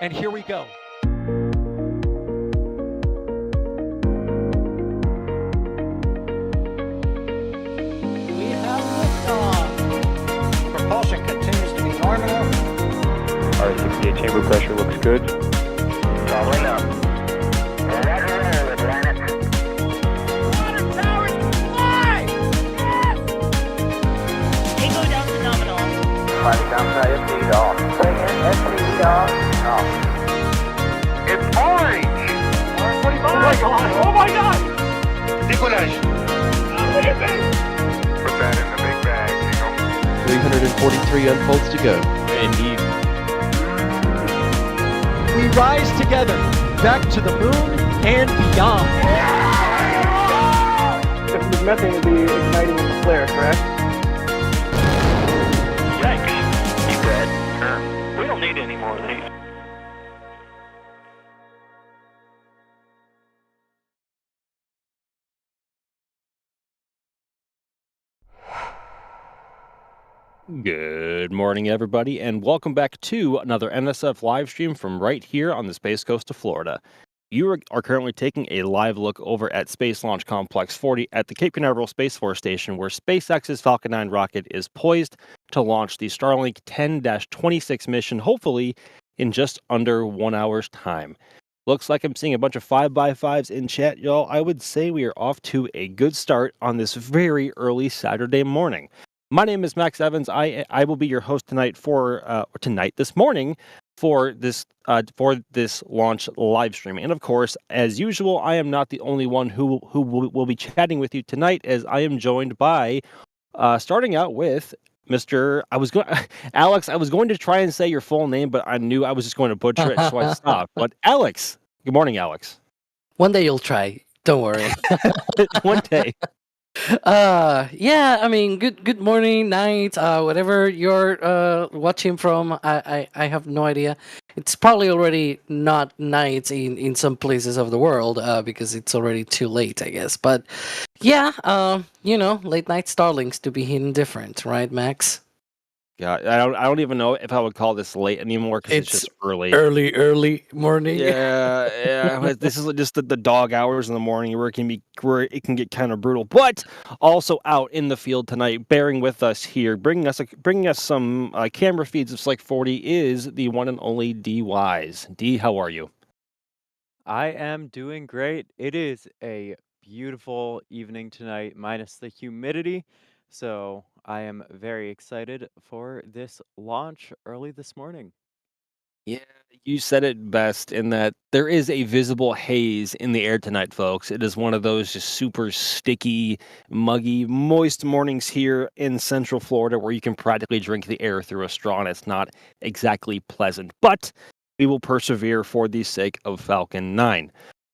And here we go. We have liftoff. Propulsion continues to be nominal. R68 chamber pressure looks good. Following up. Roger, roger, planet. Water towers fly! Yes! Tango down to nominal. Flight downside FD off. Bring in FD off. Off. It's orange! Orange 25! Oh my god! Oh my god! Decollage. What do you think? Put that in the big bag, Eagle. 343 unfolds to go. Indeed. We rise together, back to the moon and beyond. This methane will be igniting with the flare, correct? Yikes. You read? We don't need any more of these. Good morning, everybody, and welcome back to another NSF live stream from right here on the Space Coast of Florida. You are currently taking a live look over at Space Launch Complex 40 at the Cape Canaveral Space Force Station, where SpaceX's Falcon 9 rocket is poised to launch the Starlink 10-26 mission, hopefully in just under 1 hour's time. Looks like I'm seeing a bunch of 5x5s in chat, y'all. I would say we are off to a good start on this very early Saturday morning. My name is Max Evans. I will be your host tonight this morning for this launch live stream. And of course, as usual, I am not the only one who will be chatting with you tonight, as I am joined by starting out with Mr. Alex. I was going to try and say your full name, but I knew I was just going to butcher it, so I stopped. But Alex, good morning, Alex. One day you'll try. Don't worry. One day. Yeah, I mean, good morning, night, whatever you're watching from. I have no idea. It's probably already not night in some places of the world because it's already too late, I guess. But yeah, late night Starlinks to be hitting different, right, Max? Yeah, I don't even know if I would call this late anymore because it's just early. Early morning. Yeah. This is just the dog hours in the morning where it can get kind of brutal. But also out in the field tonight, bearing with us here, bringing us some camera feeds of Slick 40 is the one and only D Wise. D, how are you? I am doing great. It is a beautiful evening tonight, minus the humidity. So I am very excited for this launch early this morning. Yeah, you said it best in that there is a visible haze in the air tonight, folks. It is one of those just super sticky, muggy, moist mornings here in Central Florida where you can practically drink the air through a straw, and it's not exactly pleasant. But we will persevere for the sake of Falcon 9.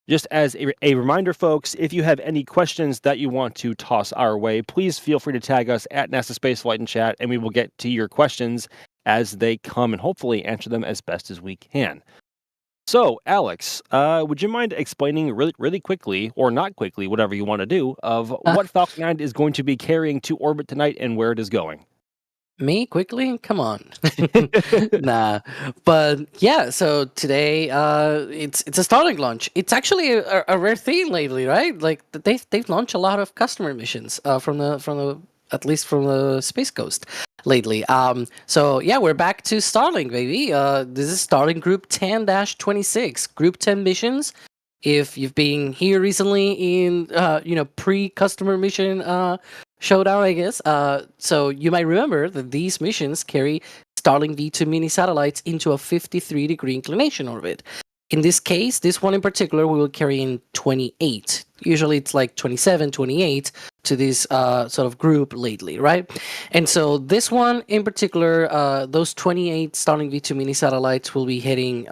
Just as a reminder, folks, if you have any questions that you want to toss our way, please feel free to tag us at NASA Spaceflight in chat, and we will get to your questions as they come and hopefully answer them as best as we can. So, Alex, would you mind explaining really quickly, or not quickly, whatever you want to do, of what Falcon 9 is going to be carrying to orbit tonight and where it is going? Me quickly? Come on. Nah. But yeah, so today it's a Starlink launch. It's actually a rare thing lately, right? Like they've launched a lot of customer missions from the at least from the Space Coast lately. So yeah, we're back to Starlink, baby. This is Starlink Group 10-26. Group 10 missions. If you've been here recently in pre-customer mission showdown, I guess. So you might remember that these missions carry Starlink V2 mini satellites into a 53-degree inclination orbit. In this case, this one in particular, we will carry in 28. Usually it's like 27, 28 to this sort of group lately, right? And so this one in particular, those 28 Starlink V2 mini satellites will be heading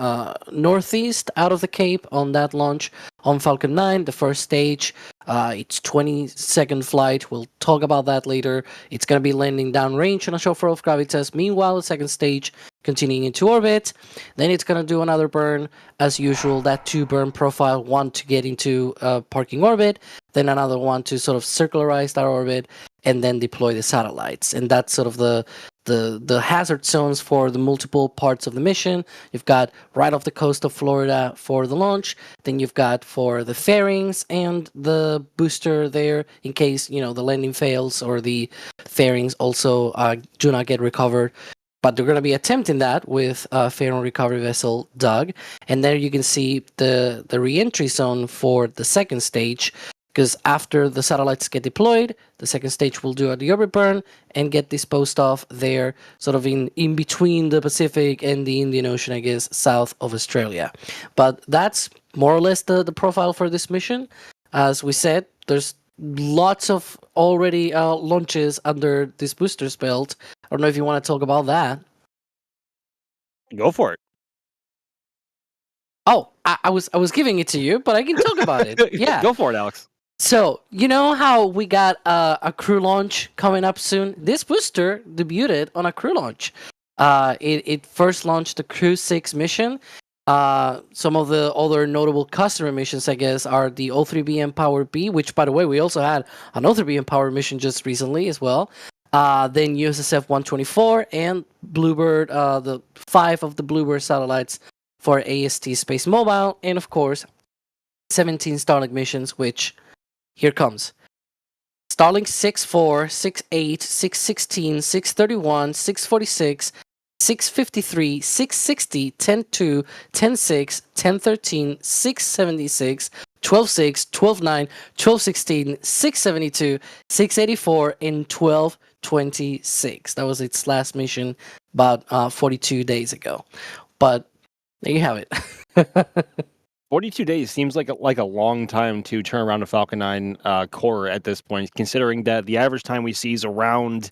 northeast out of the Cape on that launch on Falcon 9, the first stage. It's 20-second flight. We'll talk about that later. It's going to be landing downrange on a Shortfall of Gravitas. Meanwhile, the second stage continuing into orbit. Then it's going to do another burn as usual. That 2-burn profile, one to get into parking orbit, then another one to sort of circularize that orbit, and then deploy the satellites. And that's sort of the the hazard zones for the multiple parts of the mission. You've got right off the coast of Florida for the launch. Then you've got for the fairings and the booster there in case the landing fails or the fairings also do not get recovered. But they're going to be attempting that with fairing recovery vessel Doug. And there you can see the re-entry zone for the second stage. Because after the satellites get deployed, the second stage will do a deorbit burn and get disposed of there, sort of in between the Pacific and the Indian Ocean, I guess, south of Australia. But that's more or less the profile for this mission. As we said, there's lots of already launches under this booster's belt. I don't know if you want to talk about that. Go for it. Oh, I was giving it to you, but I can talk about it. Yeah. Go for it, Alex. So, you know how we got a crew launch coming up soon? This booster debuted on a crew launch. It first launched the Crew 6 mission. Some of the other notable customer missions, I guess, are the O3B Empower B, which, by the way, we also had an O3B Empower mission just recently as well. Then USSF 124 and Bluebird, the 5 of the Bluebird satellites for AST Space Mobile, and of course, 17 Starlink missions, which... Here comes. Starlink 6.4, 6.8, 6.16, 6.31, 6.46, 6.53, 6.60, 10.2, 10.6, 10.13, 6.76, 12.6, 12.9, 12.16, 6.72, 6.84, and 12.26. That was its last mission about 42 days ago. But there you have it. 42 days seems like a long time to turn around a Falcon 9 core at this point, considering that the average time we see is around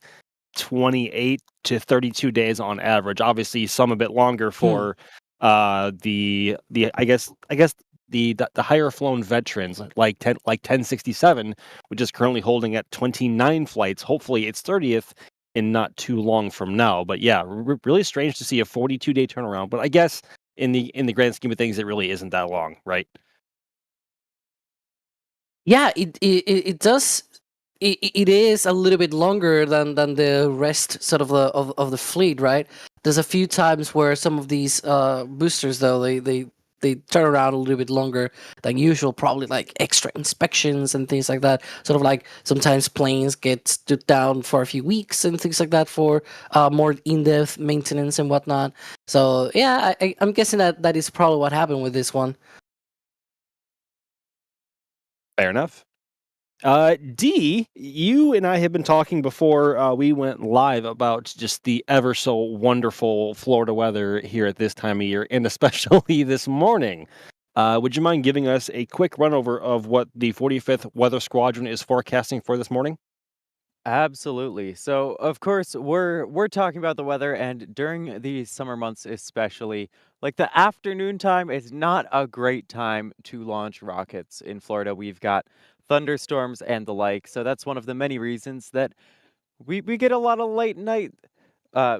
28 to 32 days on average. Obviously, some a bit longer for the higher flown veterans, like 1067, which is currently holding at 29 flights. Hopefully, it's 30th in not too long from now. But yeah, really strange to see a 42-day turnaround. But I guess in the grand scheme of things, it really isn't that long, right? Yeah, it does. It is a little bit longer than the rest sort of the fleet, right? There's a few times where some of these boosters, though, they turn around a little bit longer than usual, probably like extra inspections and things like that. Sort of like sometimes planes get stood down for a few weeks and things like that for more in-depth maintenance and whatnot. So yeah, I'm guessing that is probably what happened with this one. Fair enough. D, you and I have been talking before we went live about just the ever so wonderful Florida weather here at this time of year, and especially this morning. Would you mind giving us a quick run over of what the 45th Weather Squadron is forecasting for this morning? Absolutely. So, of course, we're talking about the weather, and during the summer months especially, like the afternoon time is not a great time to launch rockets in Florida. We've got thunderstorms and the like, so that's one of the many reasons that we get a lot of late night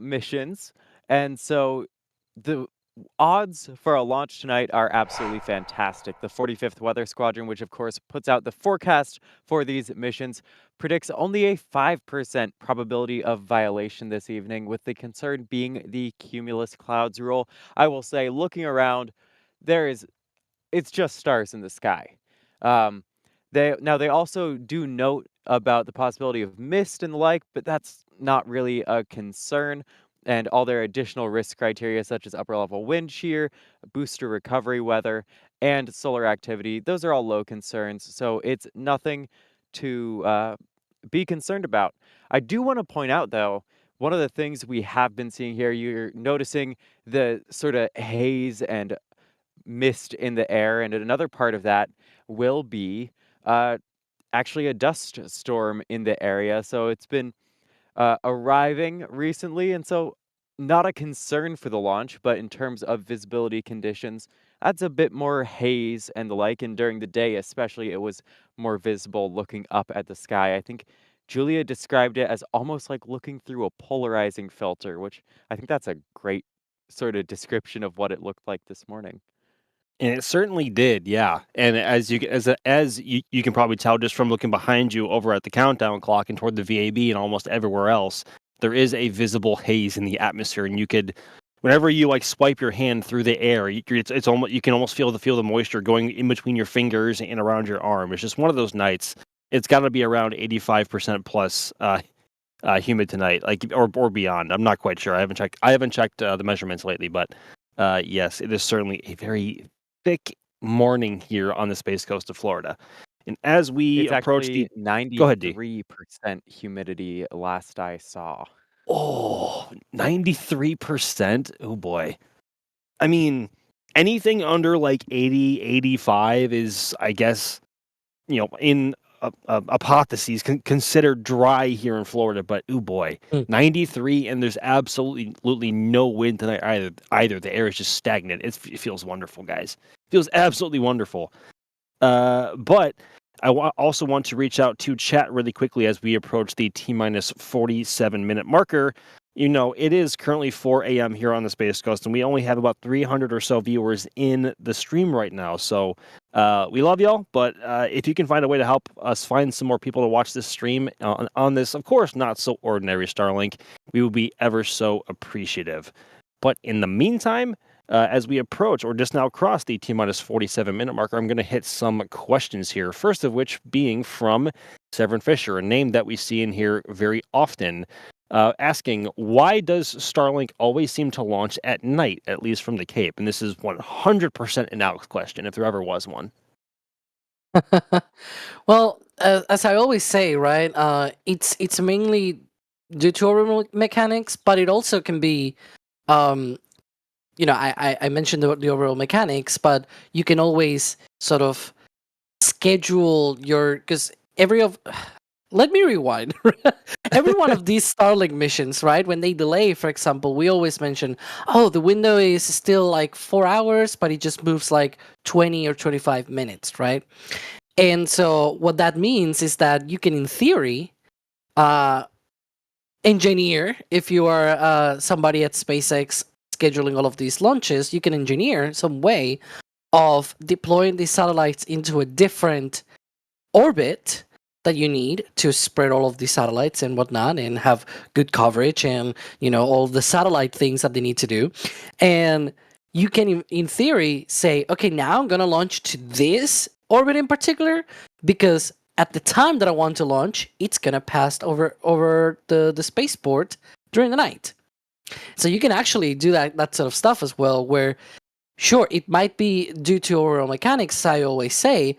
missions, and so the odds for a launch tonight are absolutely fantastic. The 45th Weather Squadron, which of course puts out the forecast for these missions, predicts only a 5% probability of violation this evening, with the concern being the cumulus clouds rule. I will say, looking around, it's just stars in the sky. They also do note about the possibility of mist and the like, but that's not really a concern. And all their additional risk criteria, such as upper level wind shear, booster recovery weather, and solar activity, those are all low concerns. So it's nothing to be concerned about. I do want to point out, though, one of the things we have been seeing here, you're noticing the sort of haze and mist in the air, and another part of that will be actually a dust storm in the area. So it's been arriving recently, and so not a concern for the launch, but in terms of visibility conditions, that's a bit more haze and the like, and during the day especially, it was more visible looking up at the sky. I think Julia described it as almost like looking through a polarizing filter, which I think that's a great sort of description of what it looked like this morning. And it certainly did, yeah. And as you can probably tell just from looking behind you over at the countdown clock and toward the VAB and almost everywhere else, there is a visible haze in the atmosphere, and you could, whenever you like swipe your hand through the air, it's almost, you can almost feel the moisture going in between your fingers and around your arm. It's just one of those nights. It's got to be around 85% plus humid tonight, like or beyond. I'm not quite sure. I haven't checked the measurements lately, but yes, it is certainly a very thick morning here on the Space Coast of Florida. And as we It's approach the actually go ahead, D. 93% humidity last I saw. Oh, 93%. Oh boy. I mean, anything under like 80, 85 is, I guess, in apotheses considered dry here in Florida, but oh boy, 93, and there's absolutely no wind tonight either. The air is just stagnant. It feels wonderful, guys. It feels absolutely wonderful. But I also want to reach out to chat really quickly as we approach the T-minus 47-minute marker. It is currently 4 a.m. here on the Space Coast, and we only have about 300 or so viewers in the stream right now. So we love y'all, but if you can find a way to help us find some more people to watch this stream on this, of course, not so ordinary Starlink, we will be ever so appreciative. But in the meantime, as we approach or just now cross the T-minus 47-minute marker, I'm going to hit some questions here. First of which being from Severin Fisher, a name that we see in here very often, asking, why does Starlink always seem to launch at night, at least from the Cape? And this is 100% an Alex question, if there ever was one. Well, as I always say, right, it's mainly due to orbital mechanics, but it also can be, I mentioned the overall mechanics, but you can always sort of schedule because let me rewind. Every one of these Starlink missions, right? When they delay, for example, we always mention, the window is still like 4 hours, but it just moves like 20 or 25 minutes, right? And so what that means is that you can, in theory, engineer, if you are somebody at SpaceX scheduling all of these launches, you can engineer some way of deploying these satellites into a different orbit that you need to spread all of these satellites and whatnot and have good coverage and, all the satellite things that they need to do. And you can, in theory, say, okay, now I'm going to launch to this orbit in particular because at the time that I want to launch, it's going to pass over the spaceport during the night. So you can actually do that sort of stuff as well, where, sure, it might be due to overall mechanics, I always say,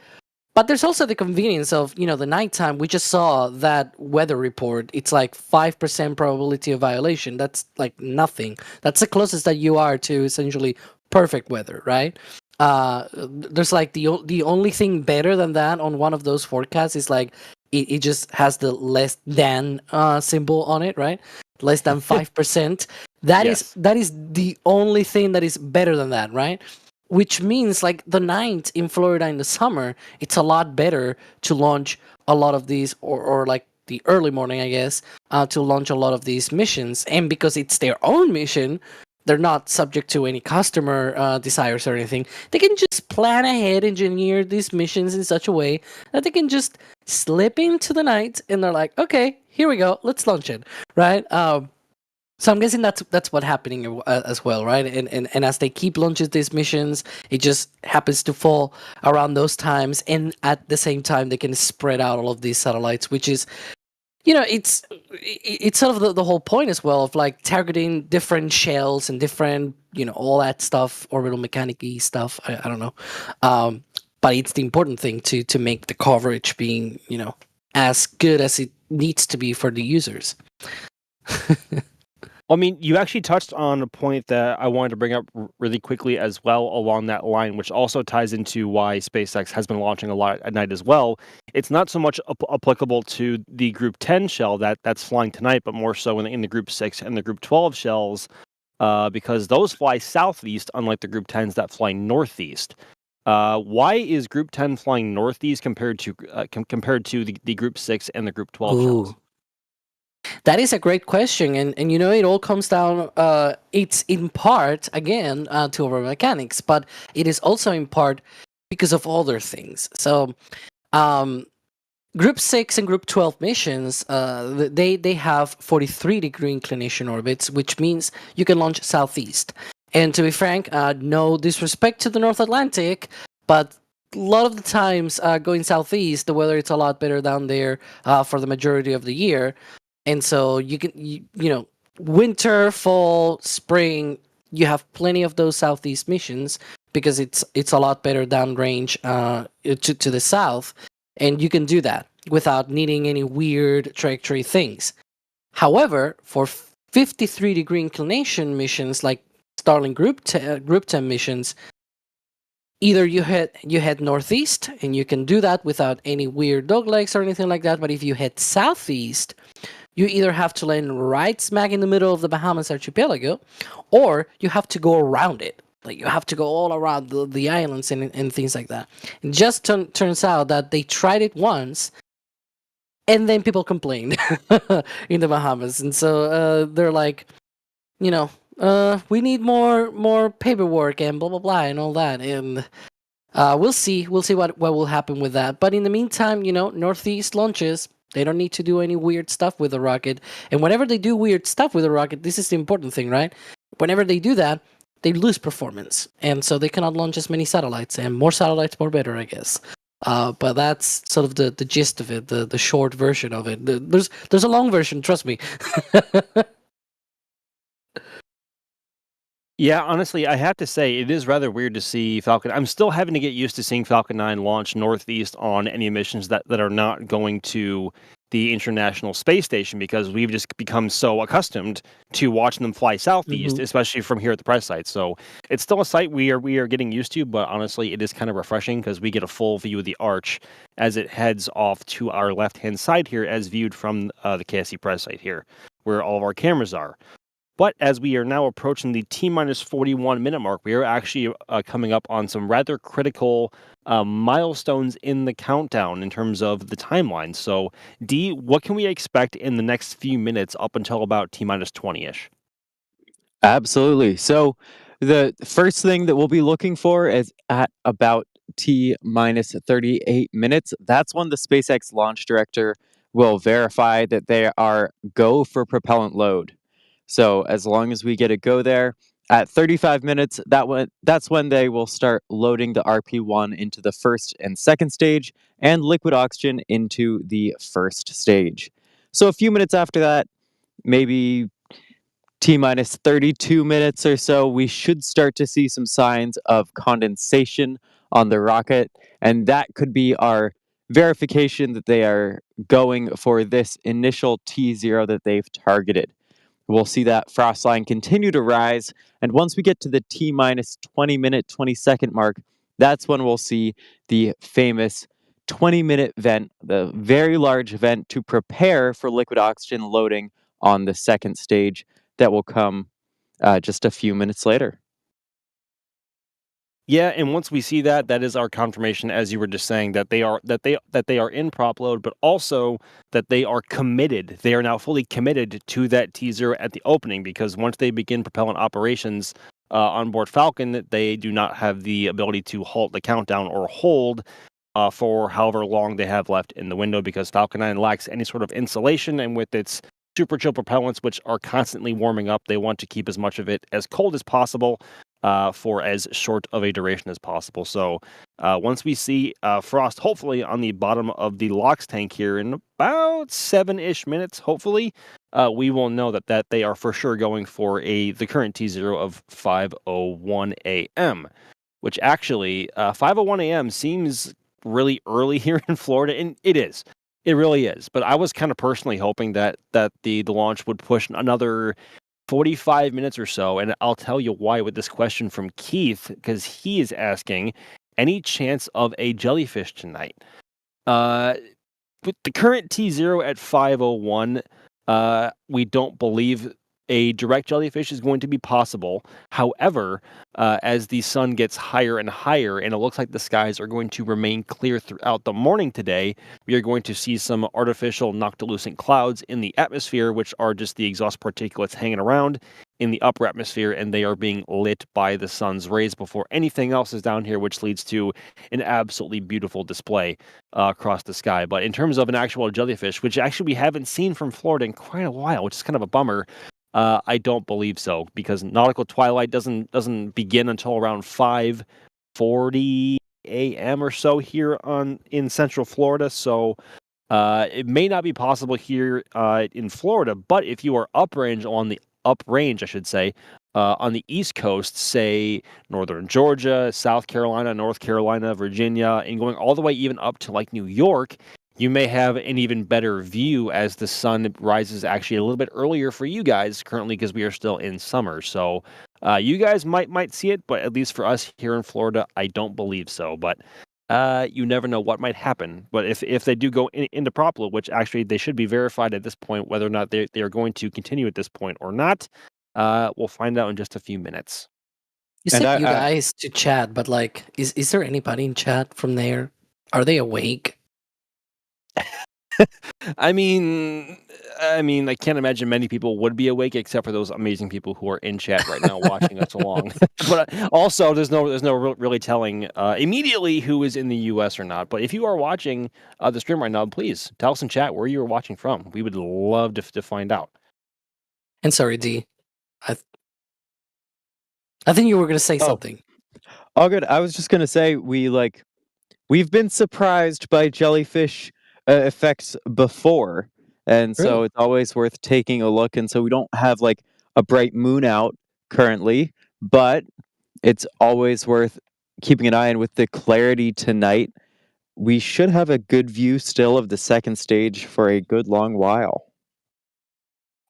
but there's also the convenience of, the nighttime. We just saw that weather report. It's like 5% probability of violation. That's like nothing. That's the closest that you are to essentially perfect weather, right? There's like the only thing better than that on one of those forecasts is like it just has the less than symbol on it, right? Less than 5%. That is the only thing that is better than that, right? Which means like the night in Florida in the summer, it's a lot better to launch a lot of these, or like the early morning, I guess, to launch a lot of these missions. And because it's their own mission, they're not subject to any customer desires or anything. They can just plan ahead, engineer these missions in such a way that they can just slip into the night, and they're like, okay, here we go, let's launch it, right? So I'm guessing that's what's happening as well, right? And as they keep launching these missions, it just happens to fall around those times, and at the same time they can spread out all of these satellites, which is, it's sort of the whole point as well of like targeting different shells and different, all that stuff, orbital mechanic-y stuff. I don't know, but it's the important thing to make the coverage being, as good as it needs to be for the users. I mean, you actually touched on a point that I wanted to bring up really quickly as well along that line, which also ties into why SpaceX has been launching a lot at night as well. It's not so much applicable to the Group 10 shell that's flying tonight, but more so in the Group 6 and the Group 12 shells, because those fly southeast, unlike the Group 10s that fly northeast. Why is Group 10 flying northeast compared to the Group 6 and the Group 12 shells? That is a great question, and it all comes down. It's in part again to our mechanics, but it is also in part because of other things. So, Group 6 and Group 12 missions, they have 43-degree inclination orbits, which means you can launch southeast. And to be frank, no disrespect to the North Atlantic, but a lot of the times going southeast, the weather is a lot better down there for the majority of the year. And so you can, you know, winter, fall, spring, you have plenty of those southeast missions because it's a lot better downrange to the south, and you can do that without needing any weird trajectory things. However, for 53-degree inclination missions like Starlink Group 10 missions, either you head northeast and you can do that without any weird doglegs or anything like that. But if you head southeast, you either have to land right smack in the middle of the Bahamas archipelago, or you have to go around it. Like you have to go all around the islands and things like that. It just turns out that they tried it once, and then people complained in the Bahamas, and so they're like, we need more paperwork and blah blah blah and all that, and we'll see what will happen with that. But in the meantime, northeast launches. They don't need to do any weird stuff with the rocket. And whenever they do weird stuff with the rocket, this is the important thing, right? Whenever they do that, they lose performance. And so they cannot launch as many satellites. And more satellites, more better, I guess. But that's sort of the gist of it, the short version of it. There's a long version, trust me. Yeah, honestly, I have to say it is rather weird to see Falcon. I'm still having to get used to seeing Falcon 9 launch northeast on any missions that are not going to the International Space Station, because we've just become so accustomed to watching them fly southeast, especially from here at the press site. So it's still a site we are getting used to, but honestly, it is kind of refreshing because we get a full view of the arch as it heads off to our left-hand side here, as viewed from the KSC press site here, where all of our cameras are. But as we are now approaching the T-minus 41-minute mark, we are actually coming up on some rather critical milestones in the countdown in terms of the timeline. So, D, what can we expect in the next few minutes up until about T-minus 20-ish? Absolutely. So the first thing that we'll be looking for is at about T-minus 38 minutes. That's when the SpaceX launch director will verify that they are go for propellant load. So as long as we get a go there, at 35 minutes, that's when they will start loading the RP-1 into the first and second stage, and liquid oxygen into the first stage. So a few minutes after that, maybe T-minus 32 minutes or so, we should start to see some signs of condensation on the rocket, and that could be our verification that they are going for this initial T0 that they've targeted. We'll see that frost line continue to rise, and once we get to the T-minus 20-minute, 20-second mark, that's when we'll see the famous 20-minute vent, the very large vent to prepare for liquid oxygen loading on the second stage that will come just a few minutes later. Yeah, and once we see that, that is our confirmation, as you were just saying, that they are in prop load, but also that they are committed. They are now fully committed to that T0 at the opening, because once they begin propellant operations on board Falcon, they do not have the ability to halt the countdown or hold for however long they have left in the window, because Falcon 9 lacks any sort of insulation, and with its super chill propellants, which are constantly warming up, they want to keep as much of it as cold as possible for as short of a duration as possible. So once we see frost, hopefully on the bottom of the LOX tank here in about 7-ish minutes, hopefully, we will know that they are for sure going for the current T0 of 5:01 a.m., which actually 5:01 a.m. seems really early here in Florida, and it is. It really is. But I was kind of personally hoping that the launch would push another 45 minutes or so, and I'll tell you why with this question from Keith, because he is asking, any chance of a jellyfish tonight? With the current T0 at 5:01, we don't believe a direct jellyfish is going to be possible. However, as the sun gets higher and higher, and it looks like the skies are going to remain clear throughout the morning today, we are going to see some artificial noctilucent clouds in the atmosphere, which are just the exhaust particulates hanging around in the upper atmosphere, and they are being lit by the sun's rays before anything else is down here, which leads to an absolutely beautiful display across the sky. But in terms of an actual jellyfish, which actually we haven't seen from Florida in quite a while, which is kind of a bummer, I don't believe so, because nautical twilight doesn't begin until around 5:40 a.m. or so here in Central Florida. So it may not be possible here in Florida, but if you are uprange, I should say, on the East Coast, say northern Georgia, South Carolina, North Carolina, Virginia, and going all the way even up to like New York, you may have an even better view as the sun rises actually a little bit earlier for you guys currently, because we are still in summer. So you guys might see it, but at least for us here in Florida, I don't believe so. But you never know what might happen. But if they do go into prop load, which actually they should be verified at this point, whether or not they are going to continue at this point or not, we'll find out in just a few minutes. You And said I- you I- guys to chat, but like, is there anybody in chat from there? Are they awake? I mean, I can't imagine many people would be awake except for those amazing people who are in chat right now watching us along. But also, there's no really telling immediately who is in the U.S. or not. But if you are watching the stream right now, please tell us in chat where you are watching from. We would love to find out. And sorry, D. I think you were gonna say Oh. something. All good. I was just gonna say we've been surprised by jellyfish effects before, and so Really? it's always worth taking a look. And so we don't have like a bright moon out currently, but it's always worth keeping an eye on. With the clarity tonight, we should have a good view still of the second stage for a good long while.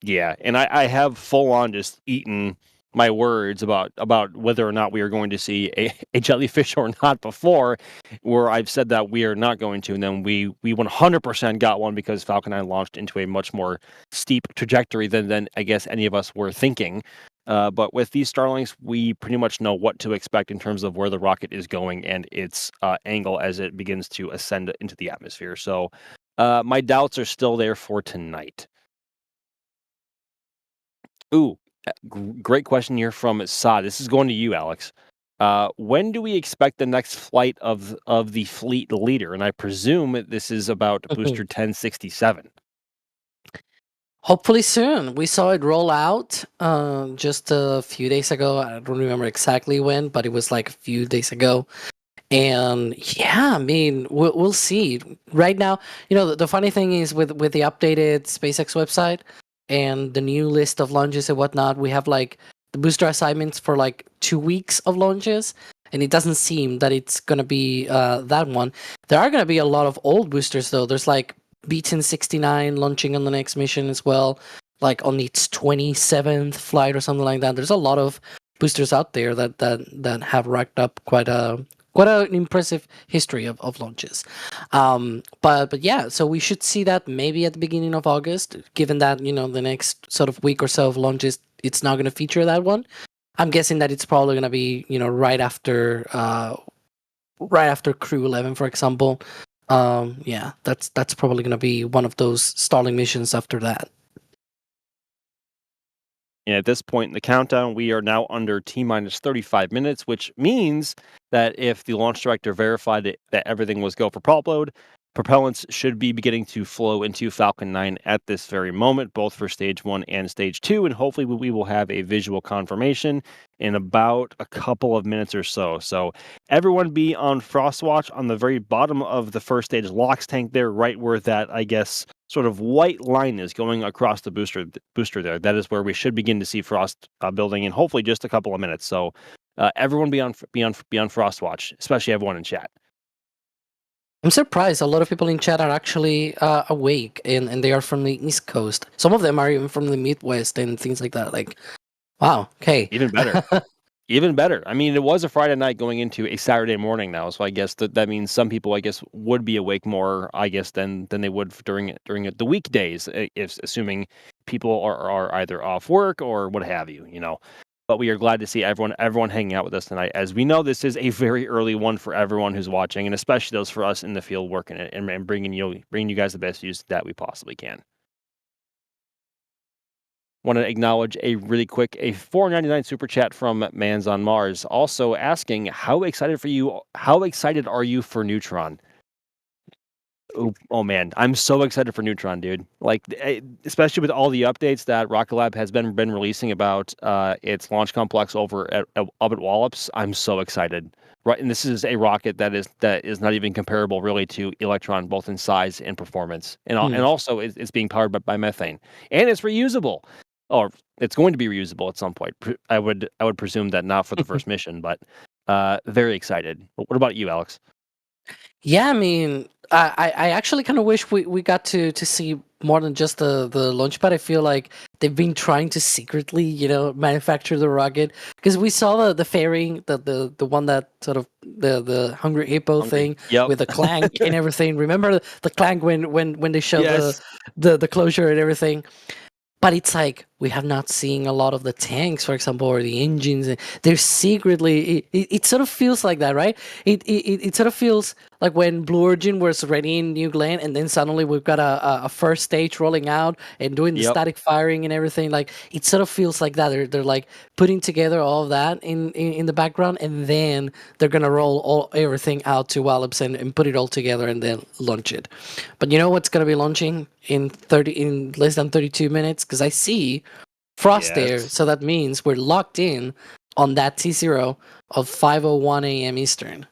Yeah, and I have full on just eaten my words about whether or not we are going to see a jellyfish or not before, where I've said that we are not going to, and then we 100% got one because Falcon 9 launched into a much more steep trajectory than I guess any of us were thinking. But with these Starlinks, we pretty much know what to expect in terms of where the rocket is going and its angle as it begins to ascend into the atmosphere. So my doubts are still there for tonight. Ooh, great question here from Saad. This is going to you, Alex. When do we expect the next flight of the fleet leader? And I presume this is about booster 1067. Hopefully soon. We saw it roll out just a few days ago. I don't remember exactly when, but it was like a few days ago. And yeah, I mean, we'll see. Right now, the funny thing is with the updated SpaceX website and the new list of launches and whatnot, we have like the booster assignments for like 2 weeks of launches, and it doesn't seem that it's gonna be that one. There are gonna be a lot of old boosters though. There's like B1069 launching on the next mission as well, like on its 27th flight or something like that. There's a lot of boosters out there that have racked up quite an impressive history of launches. But yeah, so we should see that maybe at the beginning of August, given that the next sort of week or so of launches, it's not going to feature that one. I'm guessing that it's probably going to be right after Crew 11, for example. Yeah, that's probably going to be one of those Starlink missions after that. And at this point in the countdown, we are now under T-minus 35 minutes, which means that if the launch director verified that everything was go for prop load, propellants should be beginning to flow into Falcon 9 at this very moment, both for Stage 1 and Stage 2, and hopefully we will have a visual confirmation in about a couple of minutes or so. So everyone be on Frostwatch on the very bottom of the first stage LOX tank there, right where that, I guess, sort of white line is going across the booster there. That is where we should begin to see frost building in hopefully just a couple of minutes. So everyone be on Frostwatch, especially everyone in chat. I'm surprised a lot of people in chat are actually awake and they are from the East Coast. Some of them are even from the Midwest and things like that. Like, wow, okay. Even better. Even better. I mean, it was a Friday night going into a Saturday morning now, so I guess that means some people, I guess, would be awake more, I guess, than they would during the weekdays, if assuming people are either off work or what have you, But we are glad to see everyone hanging out with us tonight. As we know, this is a very early one for everyone who's watching, and especially those for us in the field working it and bringing you guys the best use that we possibly can. Want to acknowledge a $4.99 super chat from Mans on Mars, also asking how excited are you for Neutron? Oh man, I'm so excited for Neutron, dude. Like, especially with all the updates that Rocket Lab has been releasing about its launch complex over up at Wallops. I'm so excited. Right, and this is a rocket that is not even comparable really to Electron, both in size and performance, and also it's being powered by methane, and it's reusable. Or it's going to be reusable at some point. I would presume that not for the first mission, but very excited. What about you, Alex? Yeah, I mean, I actually kind of wish we got to see more than just the launch pad. I feel like they've been trying to secretly, manufacture the rocket, because we saw the fairing, the one that sort of the hungry hippo thing with the clank and everything. Remember the clank when they showed the closure and everything. But it's like we have not seen a lot of the tanks, for example, or the engines. They're secretly. It sort of feels like that, right? It sort of feels like when Blue Origin was ready in New Glenn, and then suddenly we've got a first stage rolling out and doing the static firing and everything. Like, it sort of feels like that. They're like putting together all of that in the background, and then they're gonna roll everything out to Wallops and put it all together and then launch it. But you know what's gonna be launching in less than 32 minutes? Because I see Frost there, so that means we're locked in on that T0 of 5:01 a.m. Eastern.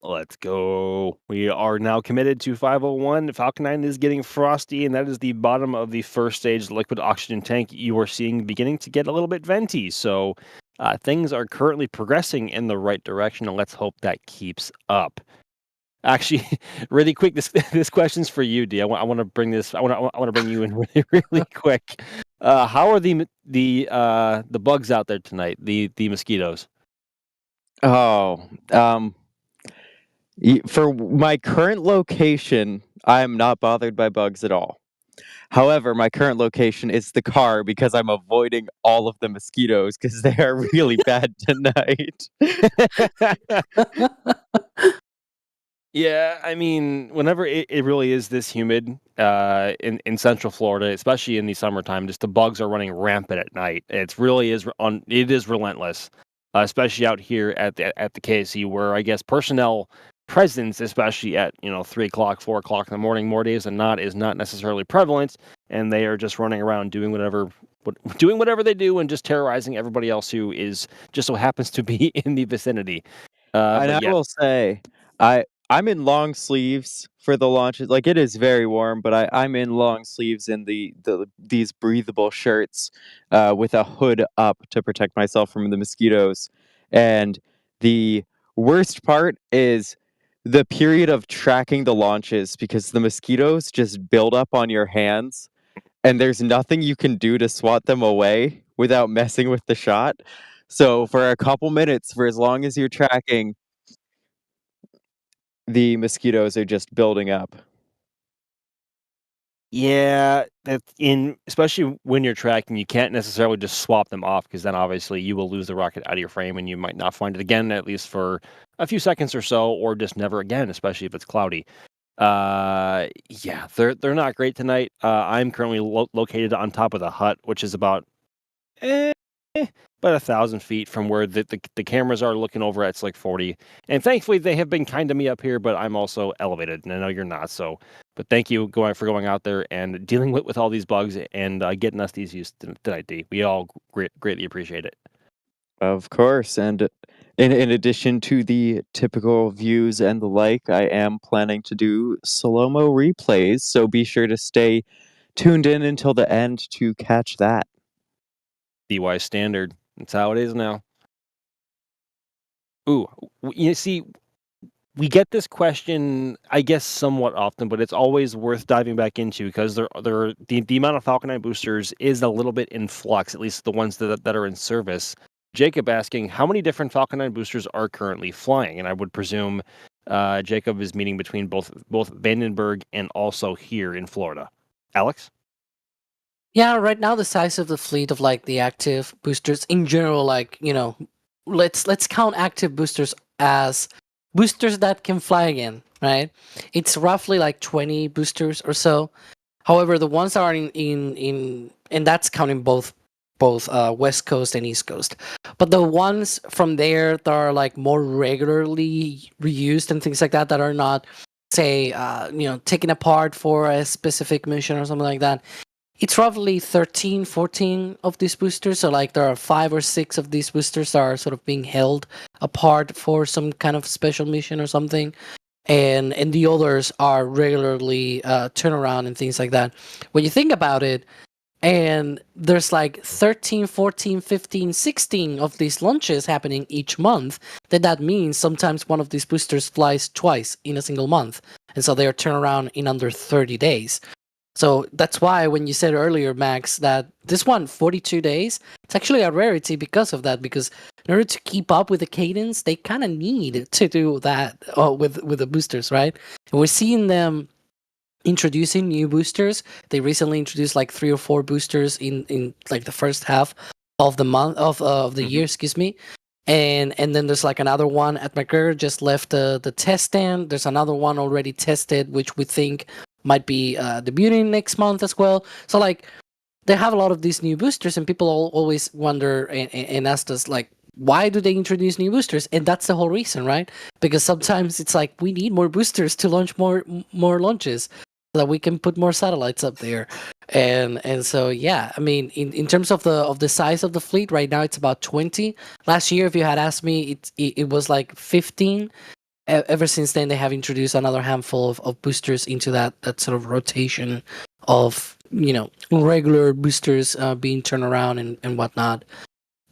Let's go. We are now committed to 5:01. Falcon 9 is getting frosty, and that is the bottom of the first stage liquid oxygen tank. You are seeing beginning to get a little bit venti, so things are currently progressing in the right direction, and let's hope that keeps up. Actually, really quick, this question's for you, D. I want to bring this. I want to bring you in really quick. How are the bugs out there tonight? The mosquitoes. Oh, for my current location, I am not bothered by bugs at all. However, my current location is the car because I'm avoiding all of the mosquitoes because they are really bad tonight. Yeah, I mean, whenever it really is this humid in Central Florida, especially in the summertime, just the bugs are running rampant at night. It is relentless, especially out here at the KSC, where I guess personnel presence, especially at 3 o'clock, 4 o'clock in the morning, more days than not, is not necessarily prevalent, and they are just running around doing whatever they do and just terrorizing everybody else who is just so happens to be in the vicinity. And I will say, I'm in long sleeves for the launches. Like, it is very warm, but I'm in long sleeves in these breathable shirts with a hood up to protect myself from the mosquitoes. And the worst part is the period of tracking the launches, because the mosquitoes just build up on your hands, and there's nothing you can do to swat them away without messing with the shot. So for a couple minutes, for as long as you're tracking, the mosquitoes are just building up. Yeah, especially when you're tracking, you can't necessarily just swap them off, because then obviously you will lose the rocket out of your frame and you might not find it again, at least for a few seconds or so, or just never again, especially if it's cloudy. Yeah, they're not great tonight. I'm currently located on top of the hut, which is about about 1,000 feet from where the cameras are looking over at Slick 40. And thankfully, they have been kind to me up here, but I'm also elevated, and I know you're not. So, but thank you for going out there and dealing with all these bugs and getting us these views tonight, D. We all greatly appreciate it. Of course, and in addition to the typical views and the like, I am planning to do slow-mo replays, so be sure to stay tuned in until the end to catch that. DY standard. That's how it is now. Ooh, you see, we get this question, I guess, somewhat often, but it's always worth diving back into, because the amount of Falcon 9 boosters is a little bit in flux, at least the ones that are in service. Jacob asking, how many different Falcon 9 boosters are currently flying? And I would presume Jacob is meaning between both Vandenberg and also here in Florida. Alex? Yeah, right now the size of the fleet of like the active boosters in general, like, let's count active boosters as boosters that can fly again, right? It's roughly like 20 boosters or so. However, the ones that are in and that's counting both West Coast and East Coast. But the ones from there that are like more regularly reused and things like that are not, say, taken apart for a specific mission or something like that. It's roughly 13, 14 of these boosters. So like there are 5 or 6 of these boosters that are sort of being held apart for some kind of special mission or something. And the others are regularly turnaround and things like that. When you think about it, and there's like 13, 14, 15, 16 of these launches happening each month, then that means sometimes one of these boosters flies twice in a single month. And so they are turned around in under 30 days. So that's why when you said earlier, Max, that this one, 42 days, it's actually a rarity because of that. Because in order to keep up with the cadence, they kind of need to do that with the boosters, right? And we're seeing them introducing new boosters. They recently introduced like 3 or 4 boosters in like the first half of the month of the year, excuse me. And then there's like another one at McGregor just left the test stand. There's another one already tested, which we think might be debuting next month as well. So like they have a lot of these new boosters, and people always wonder and ask us like, why do they introduce new boosters? And that's the whole reason, right? Because sometimes it's like we need more boosters to launch more launches so that we can put more satellites up there. And so yeah, I mean in terms of the size of the fleet right now, it's about 20. Last year, if you had asked me, it was like 15. Ever since then, they have introduced another handful of boosters into that sort of rotation of regular boosters being turned around and whatnot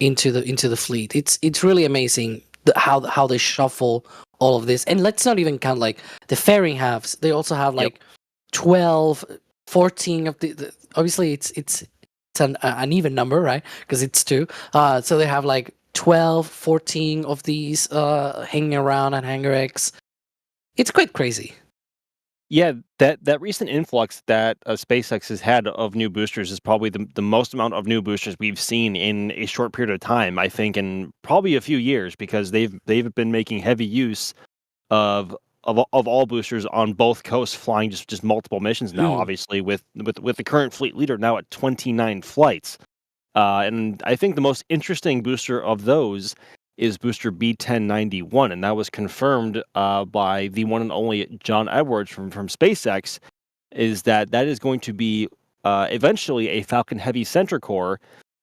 into the fleet. It's really amazing how they shuffle all of this. And let's not even count like the fairing halves. They also have like 12, 14 of the obviously it's an even number, right? Because it's 2. So they have like 12, 14 of these hanging around at Hangar X. It's quite crazy. Yeah, that recent influx that SpaceX has had of new boosters is probably the most amount of new boosters we've seen in a short period of time, I think, in probably a few years, because they've been making heavy use of all boosters on both coasts, flying just multiple missions now, obviously, with the current fleet leader now at 29 flights. And I think the most interesting booster of those is booster B1091, and that was confirmed by the one and only John Edwards from SpaceX, is that is going to be eventually a Falcon Heavy center core,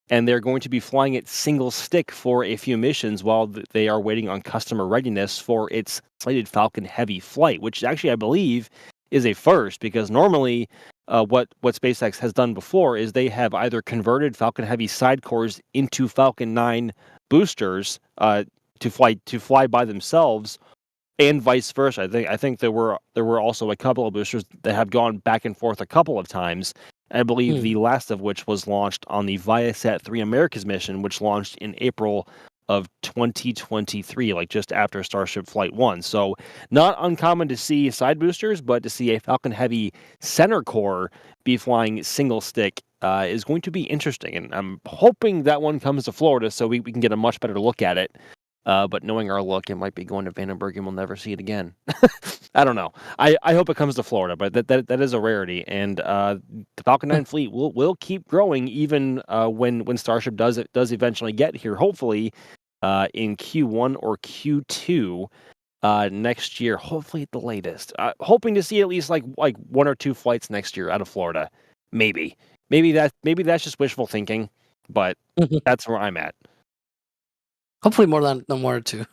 and they're going to be flying it single stick for a few missions while they are waiting on customer readiness for its slated Falcon Heavy flight, which actually I believe is a first, because normally what SpaceX has done before is they have either converted Falcon Heavy side cores into Falcon 9 boosters to fly by themselves, and vice versa. I think there were also a couple of boosters that have gone back and forth a couple of times. I believe the last of which was launched on the Viasat-3 Americas mission, which launched in April of 2023, like just after Starship Flight 1. So not uncommon to see side boosters, but to see a Falcon Heavy center core be flying single stick is going to be interesting. And I'm hoping that one comes to Florida so we can get a much better look at it. But knowing our luck, it might be going to Vandenberg and we'll never see it again. I don't know. I hope it comes to Florida, but that is a rarity. And the Falcon 9 fleet will keep growing even when Starship does eventually get here, hopefully in Q1 or Q2 next year, hopefully at the latest. Hoping to see at least like 1 or 2 flights next year out of Florida. Maybe that's just wishful thinking, but that's where I'm at. Hopefully more than 1 or 2.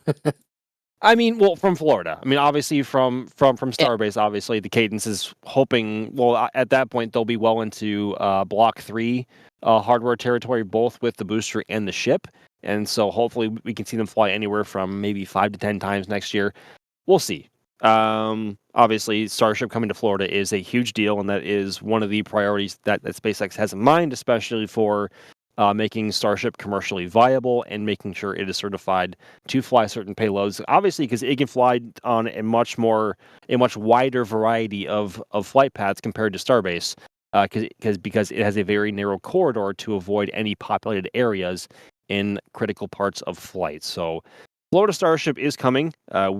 I mean, well, from Florida. I mean, obviously from Starbase, obviously the cadence is hoping. Well, at that point they'll be well into Block 3 hardware territory, both with the booster and the ship, and so hopefully we can see them fly anywhere from maybe 5 to 10 times next year. We'll see. Obviously, Starship coming to Florida is a huge deal, and that is one of the priorities that SpaceX has in mind, especially for making Starship commercially viable and making sure it is certified to fly certain payloads. Obviously, because it can fly on a much wider variety of flight paths compared to Starbase, because it has a very narrow corridor to avoid any populated areas in critical parts of flight. So Florida Starship is coming.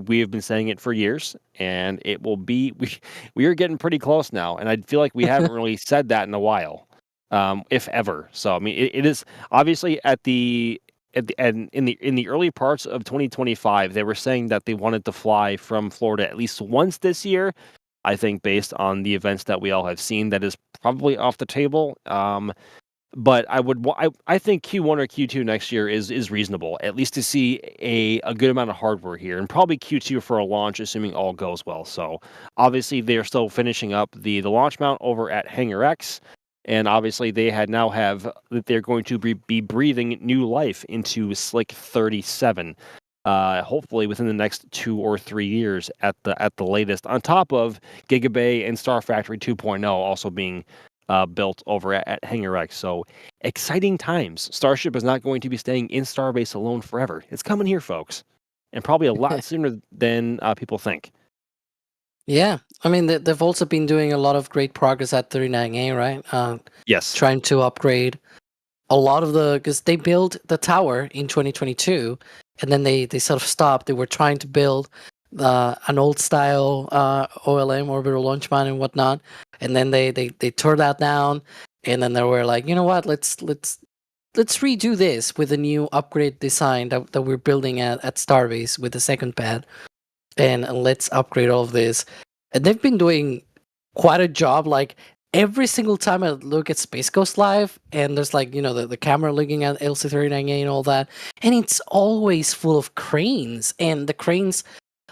We have been saying it for years, and it will be. We are getting pretty close now, and I feel like we haven't really said that in a while, if ever. So I mean, it is obviously and in the early parts of 2025, they were saying that they wanted to fly from Florida at least once this year. I think based on the events that we all have seen, that is probably off the table. But I think Q1 or Q2 next year is reasonable, at least to see a good amount of hardware here, and probably Q2 for a launch, assuming all goes well. So obviously they're still finishing up the launch mount over at Hangar X, and obviously they now have that they're going to be breathing new life into Slick 37. Hopefully within the next 2 or 3 years at the latest, on top of Gigabay and Star Factory 2.0 also being built over at Hangar X. So exciting times. Starship is not going to be staying in Starbase alone forever. It's coming here, folks, and probably a lot sooner than people think. Yeah, I mean they've also been doing a lot of great progress at 39A, right? Yes. Trying to upgrade a lot of because they built the tower in 2022, and then they sort of stopped. They were trying to build an old style OLM, orbital launch mount, and whatnot, and then they tore that down, and then they were like, you know what, let's redo this with a new upgrade design that we're building at Starbase with the second pad, and let's upgrade all of this. And they've been doing quite a job. Like every single time I look at Space Coast Live, and there's like, the camera looking at LC39A and all that, and it's always full of cranes, and the cranes,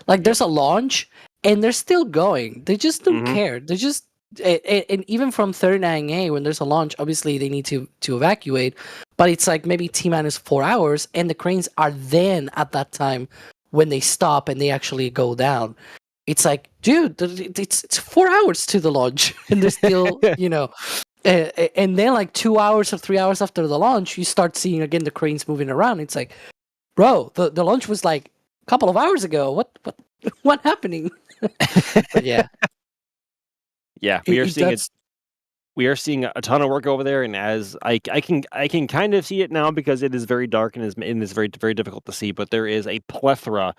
like there's a launch and they're still going. They just don't care. They just and even from 39A, when there's a launch, obviously they need to evacuate, but it's like maybe T-minus 4 hours, and the cranes are then at that time when they stop and they actually go down. It's like, dude, it's 4 hours to the launch, and they're still, and then like 2 hours or 3 hours after the launch, you start seeing again the cranes moving around. It's like, bro, the launch was like a couple of hours ago. What happening? But yeah, yeah, we are seeing a ton of work over there, and as I can kind of see it now because it is very dark and is very very difficult to see. But there is a plethora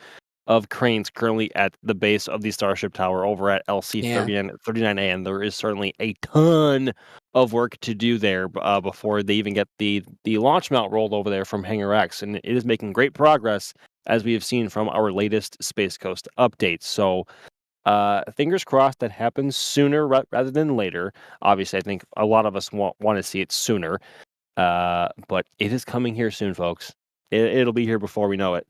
of cranes currently at the base of the Starship Tower over at LC 39A, and there is certainly a ton of work to do there before they even get the launch mount rolled over there from Hangar X, and it is making great progress, as we have seen from our latest Space Coast updates. So fingers crossed that happens sooner rather than later. Obviously, I think a lot of us want to see it sooner, but it is coming here soon, folks. It'll be here before we know it.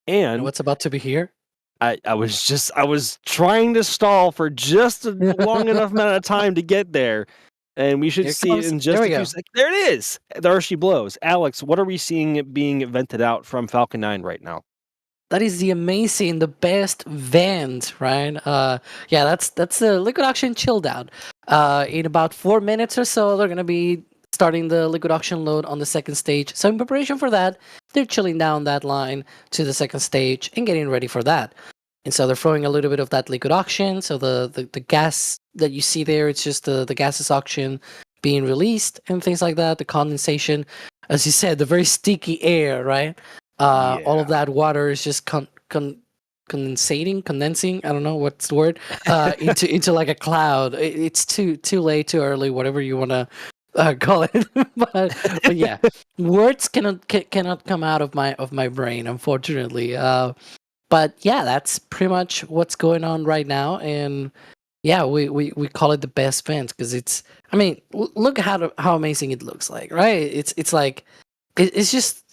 And what's about to be here? I was trying to stall for just a long enough amount of time to get there, and we should see it in just a few seconds. There it is. There she blows. Alex, what are we seeing being vented out from Falcon 9 right now? That is the best vent, right? That's the liquid oxygen chill down. In about 4 minutes or so, they're gonna be starting the liquid oxygen load on the second stage. So in preparation for that, they're chilling down that line to the second stage and getting ready for that. And so they're throwing a little bit of that liquid oxygen. So the gas that you see there, it's just the gaseous oxygen being released and things like that. The condensation, as you said, the very sticky air, right? All of that water is just condensing. I don't know what's the word. Into like a cloud. It's too late, too early, whatever you want to call it. but yeah, words cannot come out of my brain, unfortunately. But yeah, that's pretty much what's going on right now, and yeah, we call it the best vent because it's. I mean, look how amazing it looks like, right? It's like it's just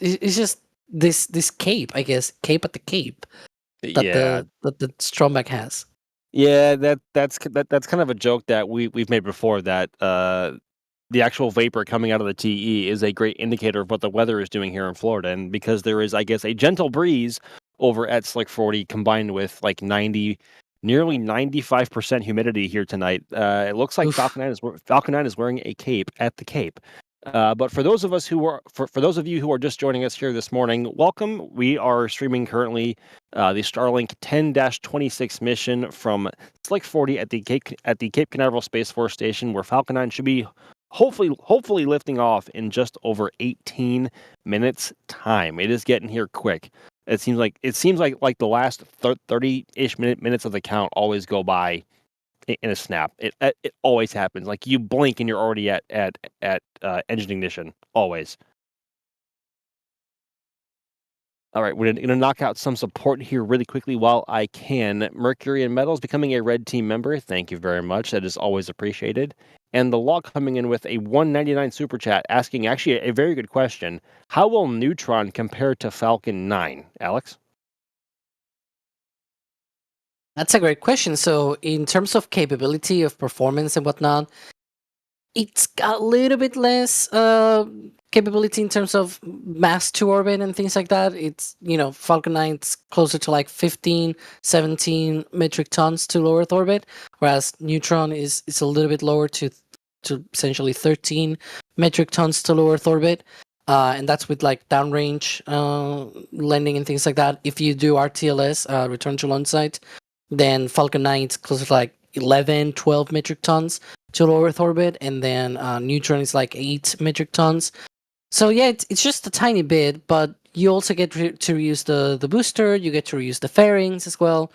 this cape, I guess, cape at the cape that the Stromberg has. Yeah, that's kind of a joke that we've made before, that the actual vapor coming out of the TE is a great indicator of what the weather is doing here in Florida, and because there is, I guess, a gentle breeze over at Slick 40 combined with like nearly 95% humidity here tonight, it looks like Falcon 9 is wearing a cape at the Cape. But for those of us for those of you who are just joining us here this morning, welcome. We are streaming currently the Starlink 10-26 mission from Slick 40 at the Cape Canaveral Space Force Station, where Falcon 9 should be hopefully lifting off in just over 18 minutes time. It is getting here quick. It seems like the last 30-ish minutes of the count always go by in a snap. It always happens. Like you blink and you're already at engine ignition. Always. All right, we're going to knock out some support here really quickly while I can. Mercury and Metals becoming a red team member. Thank you very much. That is always appreciated. And the Law coming in with a 199 super chat asking actually a very good question. How will Neutron compare to Falcon 9? Alex? That's a great question. So, in terms of capability of performance and whatnot, it's got a little bit less capability in terms of mass to orbit and things like that. It's, Falcon 9's closer to like 15, 17 metric tons to low Earth orbit, whereas Neutron is a little bit lower to essentially 13 metric tons to low Earth orbit. And that's with like downrange landing and things like that. If you do RTLS, return to launch site, then Falcon 9 is closer to like 11, 12 metric tons to low Earth orbit, and then Neutron is like 8 metric tons. So yeah, it's just a tiny bit, but you also get to reuse the booster, you get to reuse the fairings as well.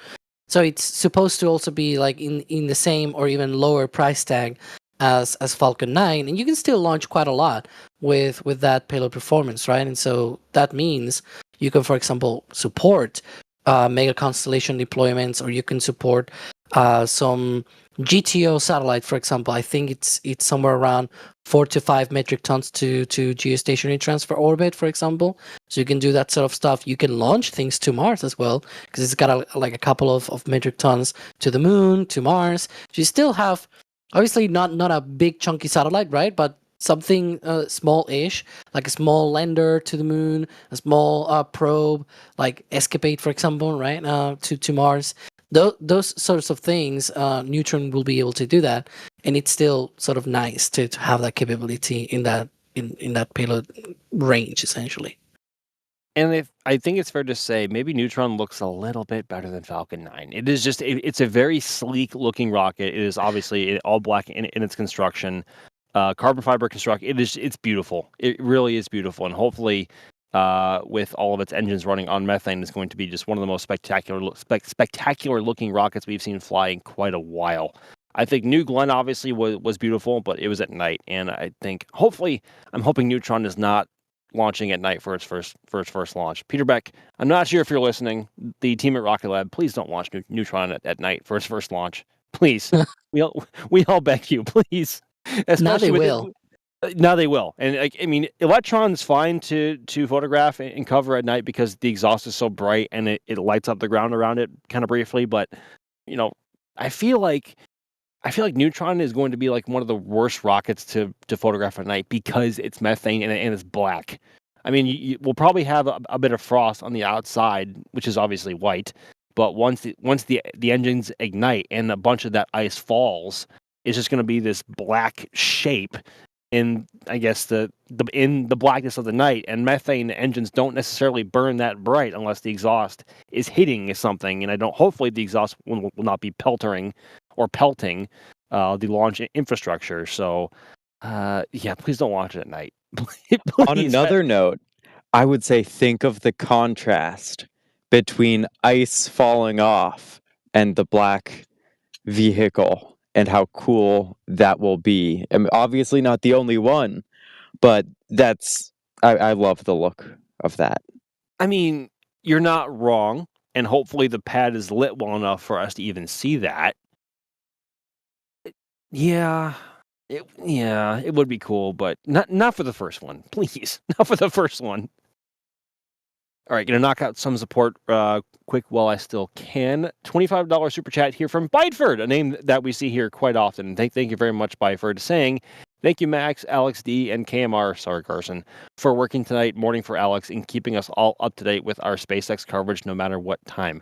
So it's supposed to also be like in the same or even lower price tag as Falcon 9, and you can still launch quite a lot with that payload performance, right? And so that means you can, for example, support mega constellation deployments, or you can support some GTO satellite, for example. I think it's somewhere around 4 to 5 metric tons to geostationary transfer orbit, for example. So you can do that sort of stuff. You can launch things to Mars as well, because it's got a couple of metric tons to the moon, to Mars. So you still have, obviously not a big chunky satellite, right? But something small-ish, like a small lander to the moon, a small probe, like Escapade, for example, right? To Mars. Those sorts of things, Neutron will be able to do that, and it's still sort of nice to have that capability in that payload range, essentially. And I think it's fair to say maybe Neutron looks a little bit better than Falcon 9. It is just it's a very sleek looking rocket. It is obviously all black in its construction, carbon fiber construction. It's beautiful. It really is beautiful, and hopefully, with all of its engines running on methane, is going to be just one of the most spectacular looking rockets we've seen fly in quite a while. I think New Glenn obviously was beautiful, but it was at night, and I think I'm hoping Neutron is not launching at night for its first launch. Peter Beck, I'm not sure if you're listening. The team at Rocket Lab, please don't launch Neutron at night for its first launch. Please, we all beg you, please. Now they will. Now they will. And I mean, Electron's fine to photograph and cover at night because the exhaust is so bright and it lights up the ground around it kind of briefly. But I feel like Neutron is going to be like one of the worst rockets to photograph at night because it's methane and it's black. I mean, we'll probably have a bit of frost on the outside, which is obviously white. But once the engines ignite and a bunch of that ice falls, it's just going to be this black shape in, I guess, in the blackness of the night. And methane engines don't necessarily burn that bright unless the exhaust is hitting something. And hopefully the exhaust will not be pelting the launch infrastructure. So, please don't watch it at night. Please. On another note, I would say think of the contrast between ice falling off and the black vehicle and how cool that will be. I mean, obviously not the only one, but I love the look of that. I mean, you're not wrong, and hopefully the pad is lit well enough for us to even see that. It would be cool, but not for the first one. Please, not for the first one. All right, gonna knock out some support quick while I still can. $25 super chat here from Byteford, a name that we see here quite often. Thank you very much, Byteford, saying, thank you, Max, Alex D, and KMR, sorry, Carson, for working tonight, morning for Alex, and keeping us all up to date with our SpaceX coverage no matter what time.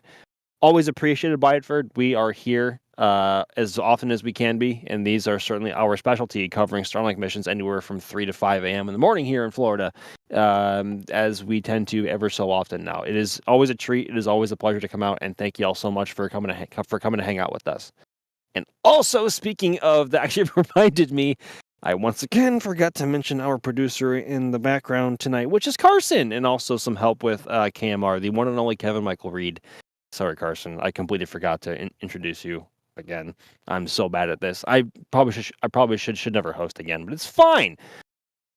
Always appreciated, Byteford. We are here as often as we can be, and these are certainly our specialty, covering Starlink missions anywhere from 3 to 5 a.m. in the morning here in Florida, as we tend to ever so often now. It is always a treat. It is always a pleasure to come out, and thank you all so much for coming to hang out with us. And also, speaking of, that actually reminded me, I once again forgot to mention our producer in the background tonight, which is Carson, and also some help with KMR, the one and only Kevin Michael Reed. Sorry, Carson, I completely forgot to introduce you again. I'm so bad at this. I probably should never host again, but it's fine.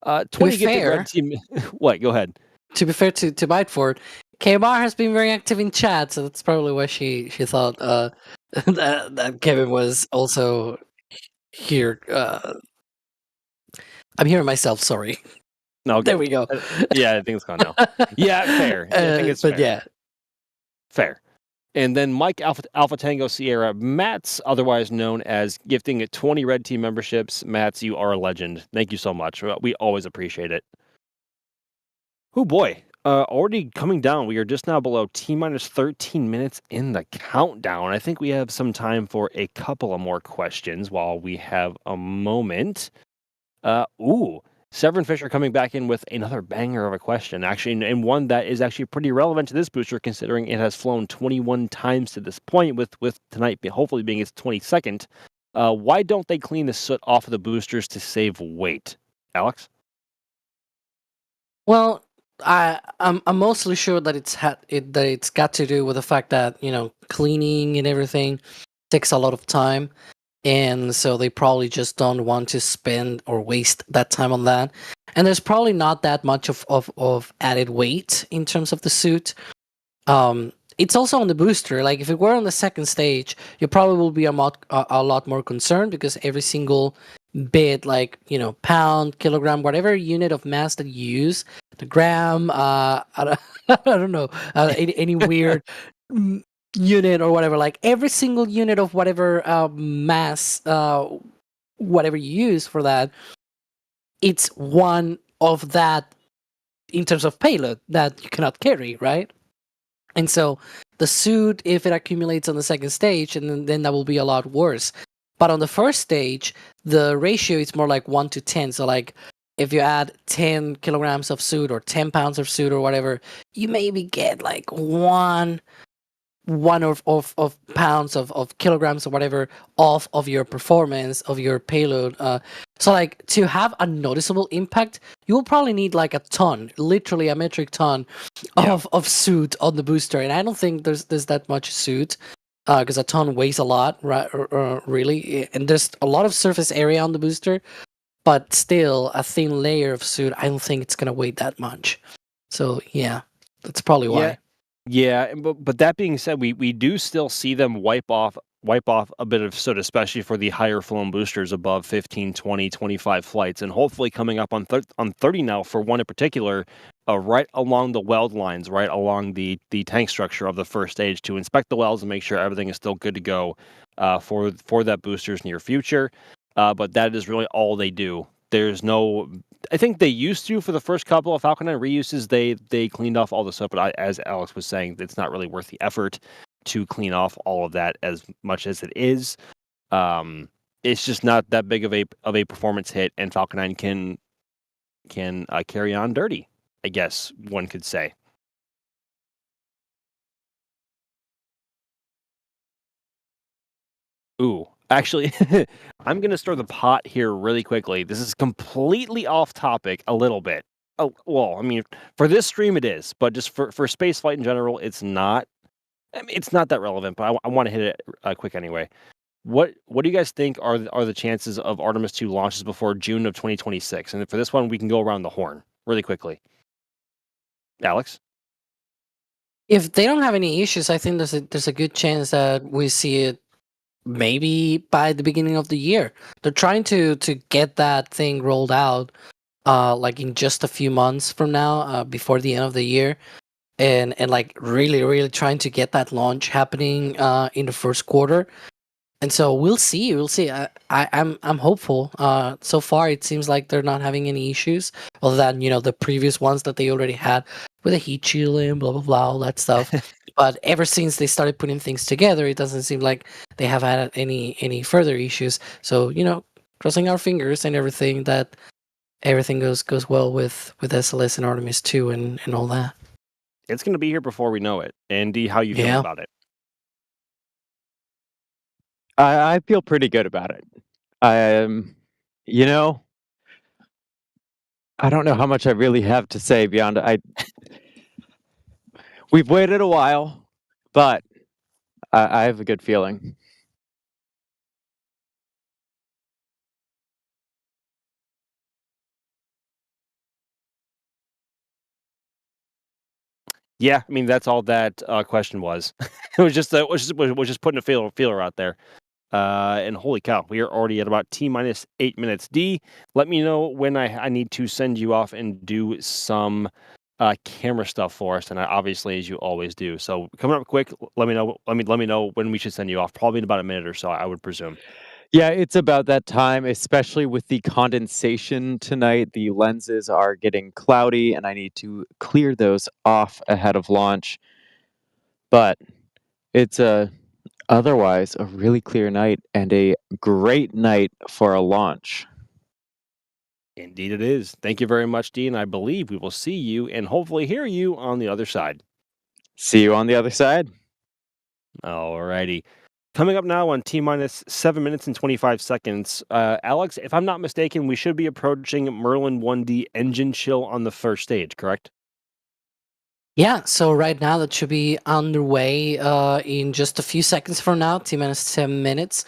20 gifted fair- red team. What? Go ahead. To be fair to Byteford, KMR has been very active in chat, so that's probably why she thought that Kevin was also here. I'm hearing myself. Sorry. No, There we go. Yeah, I think it's gone now. Yeah, fair. I think it's but fair. yeah, Fair. And then Mike Alpha Tango Sierra Mats, otherwise known as gifting 20 red team memberships. Mats, you are a legend. Thank you so much. We always appreciate it. Oh boy. Already coming down. We are just now below T-minus 13 minutes in the countdown. I think we have some time for a couple of more questions while we have a moment. Severin Fisher coming back in with another banger of a question, actually, and one that is actually pretty relevant to this booster, considering it has flown 21 times to this point, with tonight hopefully being its 22nd. Why don't they clean the soot off of the boosters to save weight? Alex? well, I'm mostly sure that it's got to do with the fact that cleaning and everything takes a lot of time, and so they probably just don't want to spend or waste that time on that. And there's probably not that much of added weight in terms of the suit. It's also on the booster. Like if it were on the second stage, you probably will be a lot more concerned, because every single bit, like pound, kilogram, whatever unit of mass that you use, the gram, I don't know, any weird unit or whatever, like every single unit of whatever mass, whatever you use for that, it's one of that in terms of payload that you cannot carry, right? And so the suit, if it accumulates on the second stage, and then that will be a lot worse. But on the first stage, the ratio is more like 1 to 10. So like if you add 10 kilograms of suit or 10 pounds of suit or whatever, you maybe get like one of pounds of kilograms or whatever off of your performance of your payload. So like to have a noticeable impact, you will probably need like a ton, literally a metric ton of suit on the booster. And I don't think there's that much suit, because a ton weighs a lot, right? Really, and there's a lot of surface area on the booster, but still a thin layer of suit. I don't think it's gonna weigh that much. So yeah, that's probably why. Yeah, but that being said, we do still see them wipe off a bit of soot, especially for the higher flown boosters above 15, 20, 25 flights, and hopefully coming up on 30 now for one in particular, right along the weld lines, right along the tank structure of the first stage, to inspect the welds and make sure everything is still good to go for that booster's near future. But that is really all they do. There's no, I think they used to, for the first couple of Falcon 9 reuses, they cleaned off all the stuff, but as Alex was saying, it's not really worth the effort to clean off all of that as much as it is. It's just not that big of a performance hit, and Falcon 9 can carry on dirty, I guess one could say. Ooh, actually, I'm going to stir the pot here really quickly. This is completely off topic a little bit. Oh, well, I mean, for this stream it is, but just for spaceflight in general, it's not. I mean, it's not that relevant, but I want to hit it quick anyway. What do you guys think are the chances of Artemis 2 launches before June of 2026? And for this one, we can go around the horn really quickly. Alex? If they don't have any issues, I think there's a good chance that we see it maybe by the beginning of the year. They're trying to get that thing rolled out, like in just a few months from now, before the end of the year, and like really trying to get that launch happening in the first quarter. And so we'll see. I'm hopeful. So far, it seems like they're not having any issues, other than the previous ones that they already had with the heat shielding, blah blah blah, all that stuff. But ever since they started putting things together, it doesn't seem like they have had any further issues. So crossing our fingers and everything that everything goes well with SLS and Artemis 2 and all that. It's going to be here before we know it. Andy, how you feel Yeah. about it? I feel pretty good about it. You know, I don't know how much I really have to say beyond we've waited a while, but I have a good feeling. Yeah, I mean that's all that question was. It was just putting a feeler out there. And holy cow, we are already at about T minus 8 minutes. D, let me know when I need to send you off and do some camera stuff for us, and I obviously as you always do. So coming up quick, let me know. Let me know when we should send you off. Probably in about a minute or so, I would presume. Yeah, it's about that time, especially with the condensation tonight. The lenses are getting cloudy, and I need to clear those off ahead of launch. But it's otherwise a really clear night and a great night for a launch. Indeed, it is. Thank you very much, D, and I believe we will see you and hopefully hear you on the other side. See you on the other side. Alrighty. Coming up now on T minus 7 minutes and 25 seconds. Alex, if I'm not mistaken, we should be approaching Merlin 1D engine chill on the first stage, correct? Yeah, so right now that should be underway in just a few seconds from now, T minus 10 minutes.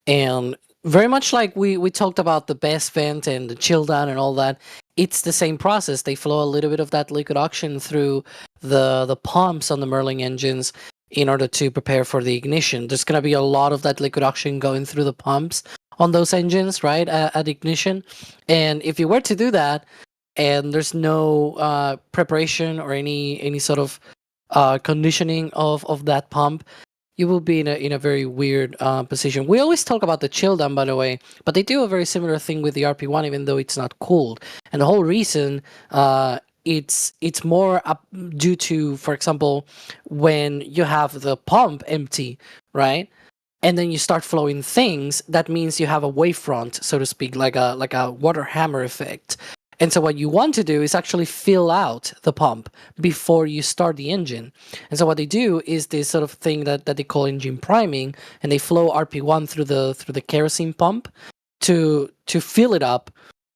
And very much like we talked about the best vent and the chill down and all that, it's the same process. They flow a little bit of that liquid oxygen through the pumps on the Merlin engines in order to prepare for the ignition. There's going to be a lot of that liquid oxygen going through the pumps on those engines, right, at ignition. And if you were to do that, and there's no preparation or any sort of conditioning of that pump, you will be in a very weird position. We always talk about the chill down, by the way, but they do a very similar thing with the RP1, even though it's not cooled. And the whole reason it's more up due to, for example, when you have the pump empty, right? And then you start flowing things, that means you have a wavefront, so to speak, like a water hammer effect. And so what you want to do is actually fill out the pump before you start the engine. And so what they do is this sort of thing that they call engine priming, and they flow RP1 through the kerosene pump to fill it up,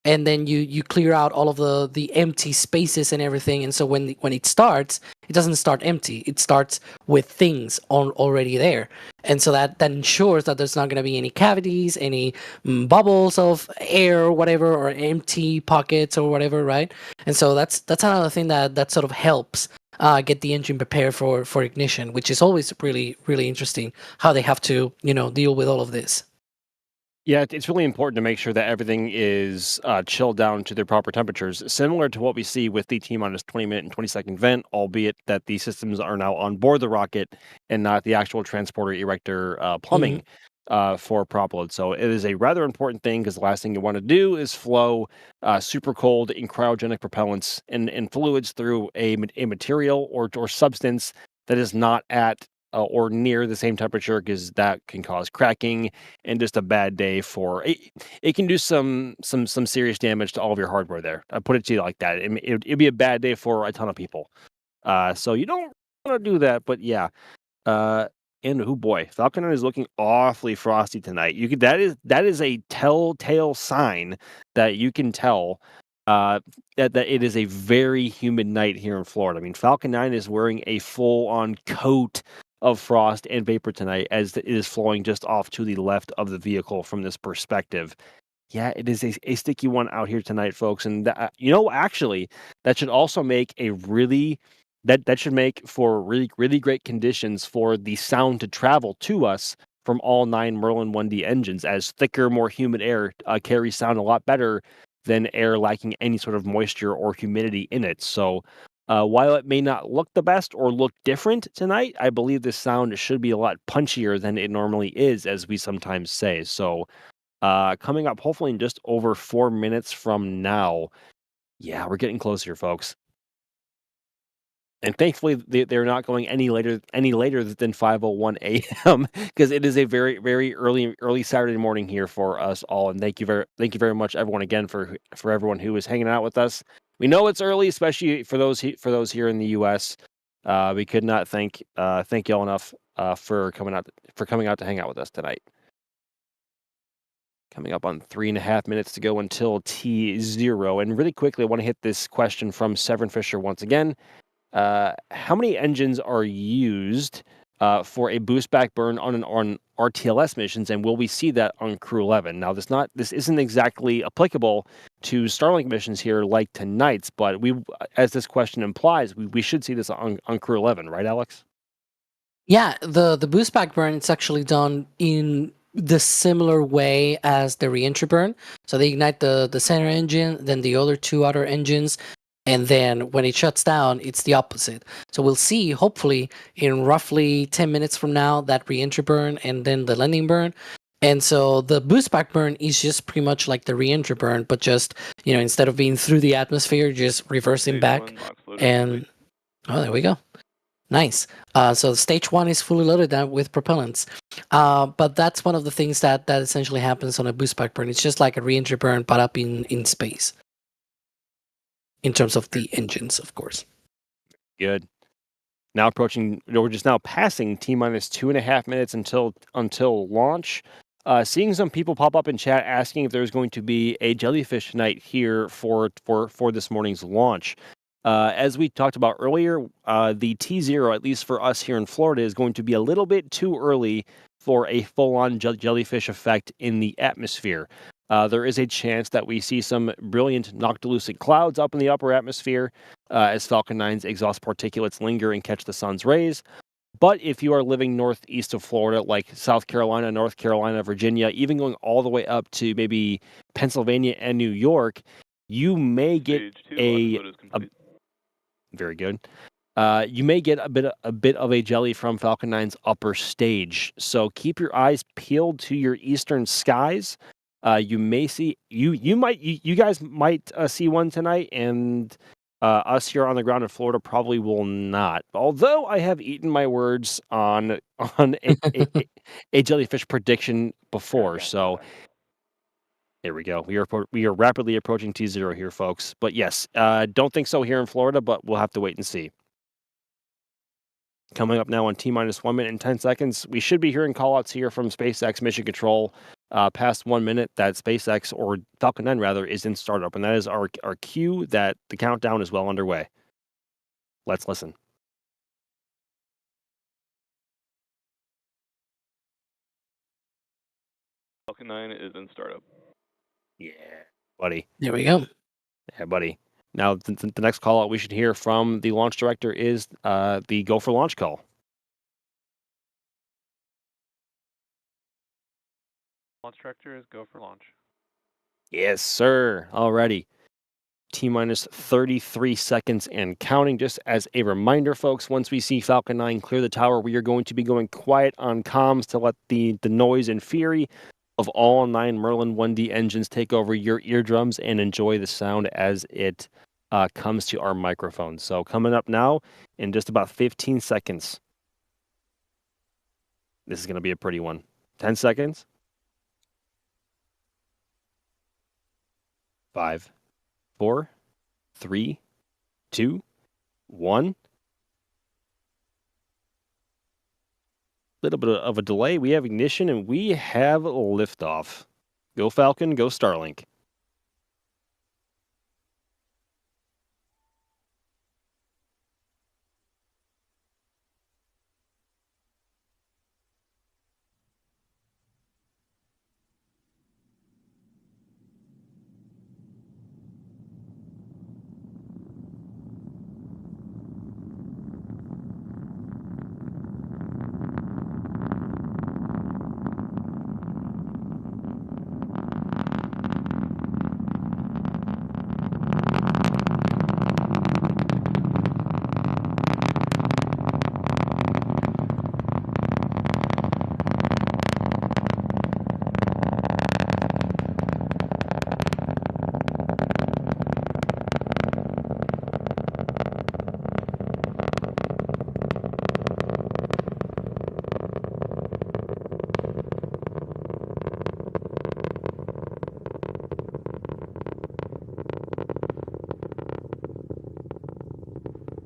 and then you clear out all of the empty spaces and everything. And so when it starts, it doesn't start empty. It starts with things already there. And so that ensures that there's not going to be any cavities, any bubbles of air or whatever, or empty pockets or whatever, right? And so that's another thing that sort of helps get the engine prepared for ignition, which is always really, really interesting how they have to, deal with all of this. Yeah, it's really important to make sure that everything is chilled down to their proper temperatures, similar to what we see with the T minus 20-minute and 20-second vent, albeit that the systems are now on board the rocket and not the actual transporter erector plumbing for prop load. So it is a rather important thing because the last thing you want to do is flow super cold and cryogenic propellants and fluids through a material or substance that is not at or near the same temperature, because that can cause cracking and just a bad day for it. It can do some serious damage to all of your hardware there. I put it to you like that. It'd be a bad day for a ton of people. So you don't want to do that. But yeah. And oh boy, Falcon is looking awfully frosty tonight. That is a telltale sign that you can tell that it is a very humid night here in Florida. I mean, Falcon 9 is wearing a full-on coat of frost and vapor tonight as it is flowing just off to the left of the vehicle from this perspective. Yeah, it is a sticky one out here tonight, folks. And actually, that should also make that should make for really, really great conditions for the sound to travel to us from all 9 Merlin 1D engines, as thicker, more humid air carries sound a lot better than air lacking any sort of moisture or humidity in it. So while it may not look the best or look different tonight, I believe the sound should be a lot punchier than it normally is, as we sometimes say. So coming up hopefully in just over 4 minutes from now. Yeah, we're getting close here, folks. And thankfully, they're not going any later than 5:01 a.m. because it is a very, very early Saturday morning here for us all. And thank you very much, everyone, again for everyone who is hanging out with us. We know it's early, especially for those here in the U.S. We could not thank y'all enough for coming out to hang out with us tonight. Coming up on 3.5 minutes to go until T0. And really quickly, I want to hit this question from Severin Fisher once again. How many engines are used for a boost back burn on RTLS missions, and will we see that on Crew 11? Now, this isn't exactly applicable to Starlink missions here like tonight's, but as this question implies, we should see this on Crew 11, right, Alex? Yeah, the boost back burn, it's actually done in the similar way as the reentry burn. So they ignite the center engine, then the other two outer engines, and then when it shuts down, it's the opposite. So we'll see, hopefully, in roughly 10 minutes from now, that reentry burn and then the landing burn. And so the boost back burn is just pretty much like the reentry burn, but just, instead of being through the atmosphere, just reversing back. And oh, there we go. Nice. So stage 1 is fully loaded now with propellants. But that's one of the things that essentially happens on a boost back burn. It's just like a re-entry burn, but up in space. In terms of the engines, of course. Good. Now we're just now passing T-minus 2.5 minutes until launch. Seeing some people pop up in chat asking if there's going to be a jellyfish night here for this morning's launch. As we talked about earlier, the T0, at least for us here in Florida, is going to be a little bit too early for a full-on jellyfish effect in the atmosphere. There is a chance that we see some brilliant noctilucent clouds up in the upper atmosphere as Falcon 9's exhaust particulates linger and catch the sun's rays. But if you are living northeast of Florida, like South Carolina, North Carolina, Virginia, even going all the way up to maybe Pennsylvania and New York, you may get very good. You may get a bit of a jelly from Falcon 9's upper stage. So keep your eyes peeled to your eastern skies. You may see you guys might see one tonight, and us here on the ground in Florida probably will not. Although I have eaten my words on a jellyfish prediction before, so. There we go. We are rapidly approaching T0 here, folks. But yes, don't think so here in Florida, but we'll have to wait and see. Coming up now on T-minus 1 minute and 10 seconds, we should be hearing callouts here from SpaceX Mission Control past 1 minute that SpaceX, or Falcon 9 rather, is in startup. And that is our cue that the countdown is well underway. Let's listen. Falcon 9 is in startup. Yeah, buddy. There we go. Yeah, buddy. Now, the next call out we should hear from the launch director is the go for launch call. Launch director is go for launch. Yes, sir. Alrighty. T-minus 33 seconds and counting. Just as a reminder, folks, once we see Falcon 9 clear the tower, we are going to be going quiet on comms to let the noise and fury of all 9 Merlin 1D engines take over your eardrums and enjoy the sound as it comes to our microphones. So coming up now in just about 15 seconds. This is going to be a pretty one. 10 seconds. 5, 4, 3, 2, 1. Little bit of a delay. We have ignition and we have liftoff. Go Falcon, go Starlink.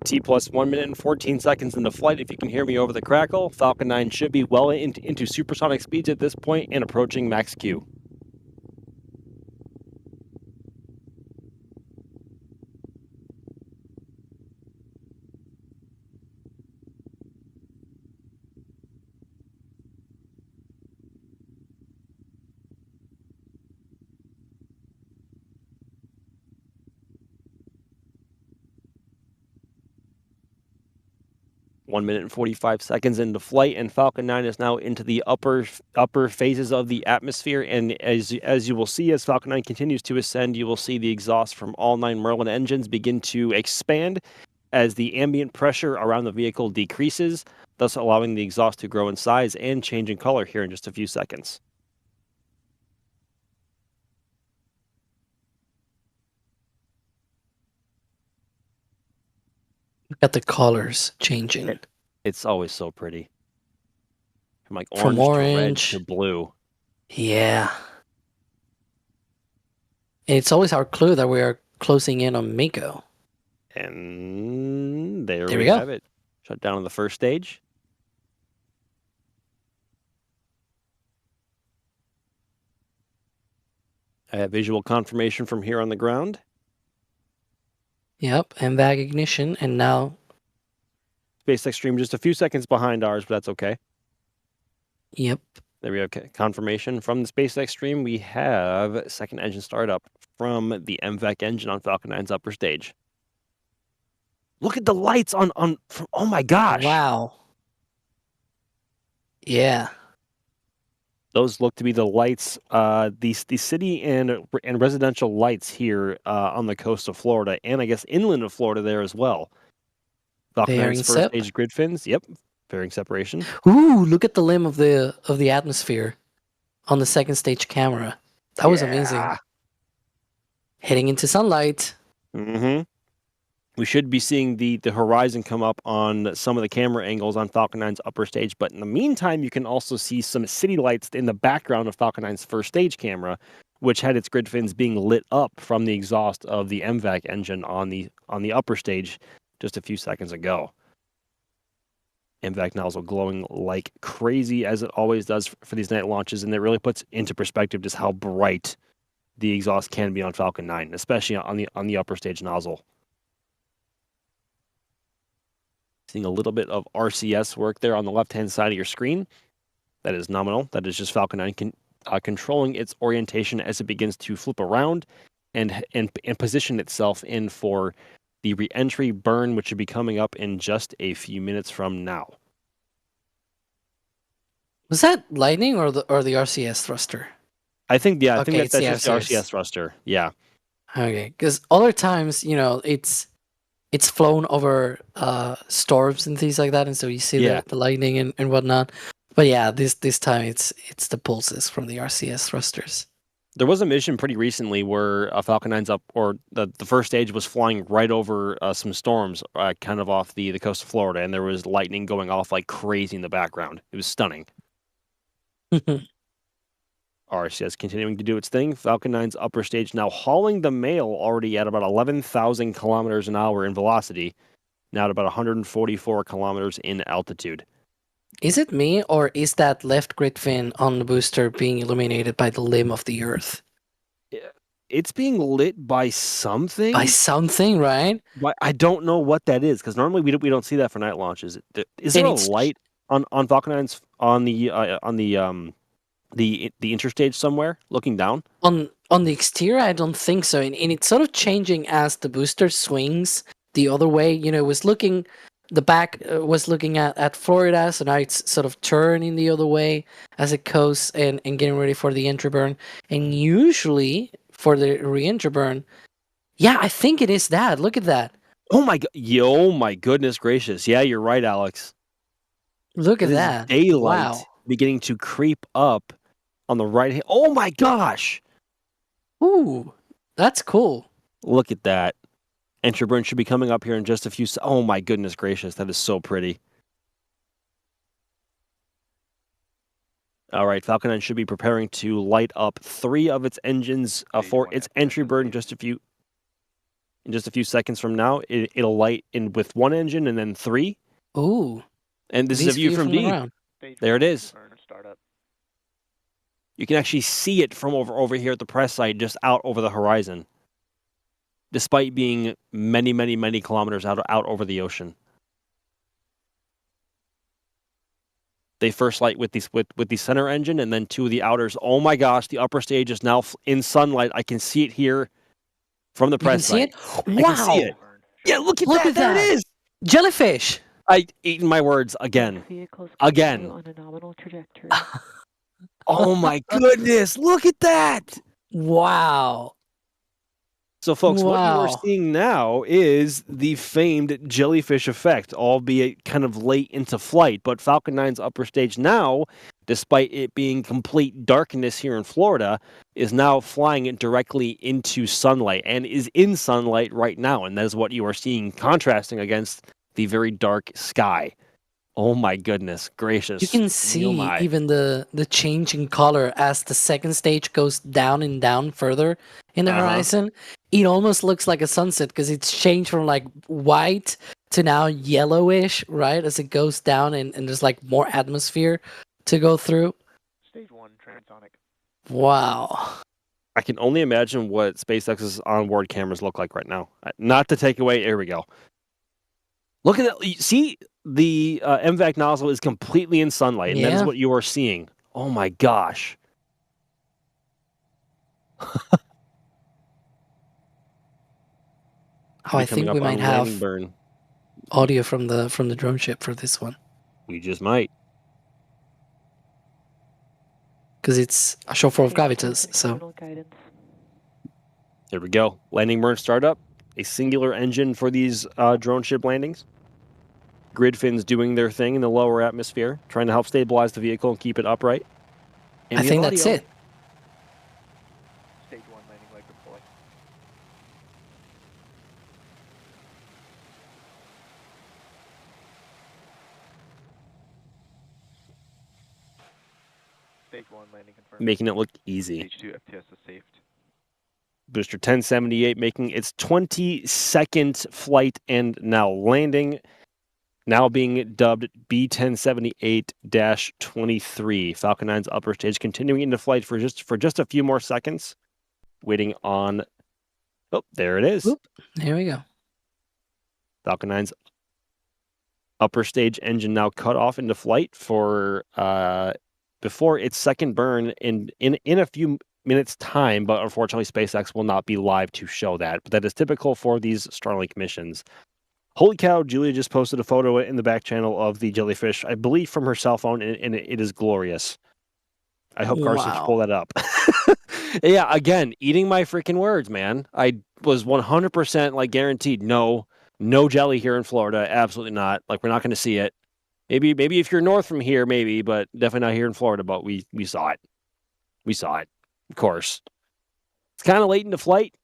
T plus 1 minute and 14 seconds into flight. If you can hear me over the crackle, Falcon 9 should be well into supersonic speeds at this point and approaching max Q. 1 minute and 45 seconds into flight, and Falcon 9 is now into the upper phases of the atmosphere. And as you will see, as Falcon 9 continues to ascend, you will see the exhaust from all 9 Merlin engines begin to expand as the ambient pressure around the vehicle decreases, thus allowing the exhaust to grow in size and change in color here in just a few seconds. Look at the colors changing. It's always so pretty. From like From orange to red orange. to blue. Yeah. And it's always our clue that we are closing in on Mako. And there There we we go. have it. Shut down on the first stage. I have visual confirmation from here on the ground. Yep, and back ignition, and now, SpaceX stream just a few seconds behind ours, but that's okay. yep. There we go. Confirmation from the SpaceX stream. We have second engine startup from the MVAC engine on Falcon 9's upper stage. Look at the lights on oh my gosh. Wow. Yeah. Those look to be the lights, the city and residential lights here on the coast of Florida, and I guess inland of Florida there as well. Falcon Bearing 9's first sep. stage grid fins. Yep, bearing separation. Ooh, look at the limb of the atmosphere on the second stage camera. That was amazing. Yeah. Heading into sunlight. Mm-hmm. We should be seeing the horizon come up on some of the camera angles on Falcon 9's upper stage, but in the meantime, you can also see some city lights in the background of Falcon 9's first stage camera, which had its grid fins being lit up from the exhaust of the MVAC engine on the upper stage just a few seconds ago. MVAC nozzle glowing like crazy, as it always does for these night launches, and it really puts into perspective just how bright the exhaust can be on Falcon 9, especially on the upper stage nozzle. Seeing a little bit of RCS work there on the left-hand side of your screen. That is nominal. That is just Falcon 9 controlling its orientation as it begins to flip around and position itself in for the re-entry burn, which should be coming up in just a few minutes from now. Was that lightning or the RCS thruster? I think Okay, that's it's the just the RCS. RCS thruster. Yeah. Okay, because other times, it's flown over storms and things like that, and so you see Yeah. the lightning and whatnot. But yeah, this time it's the pulses from the RCS thrusters. There was a mission pretty recently where Falcon 9's up, or the first stage was flying right over some storms, kind of off the coast of Florida, and there was lightning going off like crazy in the background. It was stunning. RCS continuing to do its thing. Falcon 9's upper stage now hauling the mail already at about 11,000 kilometers an hour in velocity, now at about 144 kilometers in altitude. Is it me, or is that left grid fin on the booster being illuminated by the limb of the Earth? It's being lit by something. By something, right? But I don't know what that is, because normally we don't see that for night launches. Is there a light on Falcon 9's on the interstage somewhere looking down? On the exterior, I don't think so. And it's sort of changing as the booster swings the other way. It was looking, the back was looking at Florida, so now it's sort of turning the other way as it goes and getting ready for the entry burn. And usually for the re-entry burn, yeah, I think it is that. Look at that. Oh my goodness gracious. Yeah, you're right, Alex. Look at This is that. daylight Wow. beginning to creep up on the right hand. Oh my gosh. Ooh, that's cool. Look at that. Entry burn should be coming up here in just a few. Oh my goodness gracious. That is so pretty. All right. Falcon 9 should be preparing to light up 3 of its engines for its entry burn in just a few seconds from now. It'll light in with 1 engine and then 3. Ooh. And this is a view from the D. ground. There it is. Burn startup. You can actually see it from over here at the press site, just out over the horizon, despite being many, many, many kilometers out over the ocean. They first light with the center engine, and then 2 of the outers. Oh my gosh, the upper stage is now in sunlight. I can see it here from the You can press see site. it? I can see Wow. it. Yeah, look at Look that. at There that. it is. Jellyfish. I eaten my words again. Vehicles Again. continue on a nominal trajectory. Oh my goodness! Look at that! Wow. So, folks, what you are Wow. seeing now is the famed jellyfish effect, albeit kind of late into flight. But Falcon 9's upper stage now, despite it being complete darkness here in Florida, is now flying it directly into sunlight and is in sunlight right now. And that is what you are seeing contrasting against the very dark sky. Oh my goodness gracious. You can Oh see my. even the change in color as the second stage goes down and down further in the horizon. It almost looks like a sunset because it's changed from like white to now yellowish, right? As it goes down and there's like more atmosphere to go through. Stage 1, transonic. Wow. I can only imagine what SpaceX's onboard cameras look like right now. Not to take away, here we go. Look at that. You see, the MVAC nozzle is completely in sunlight, and that is Yeah. what you are seeing. Oh my gosh. Oh, I think we might have burn. audio from the drone ship for this one We just might. because it's a Shortfall of Stage one, Gravitas. So external guidance. There we go. Landing burn startup. A singular engine for these drone ship landings. Grid fins doing their thing in the lower atmosphere, trying to help stabilize the vehicle and keep it upright. And I the think that's audio. it. Stage 1, landing leg deploy. Stage 1, landing confirmed. Making it look easy. Stage 2 FTS is saved. Booster 1078 making its 22nd flight and now landing, now being dubbed B1078-23. Falcon 9's upper stage continuing into flight for just a few more seconds, waiting on. Oh, there it is. Oop. There we go. Falcon 9's upper stage engine now cut off into flight for before its second burn in a few minutes time, but unfortunately SpaceX will not be live to show that. But that is typical for these Starlink missions. Holy cow, Julia just posted a photo in the back channel of the jellyfish, I believe from her cell phone, and it is glorious. I hope Carson can Wow. pull that up. Yeah, again, eating my freaking words, man. I was 100% like guaranteed no jelly here in Florida. Absolutely not. Like, we're not going to see it. Maybe if you're north from here, maybe, but definitely not here in Florida. But we saw it. We saw it, of course. It's kind of late into flight,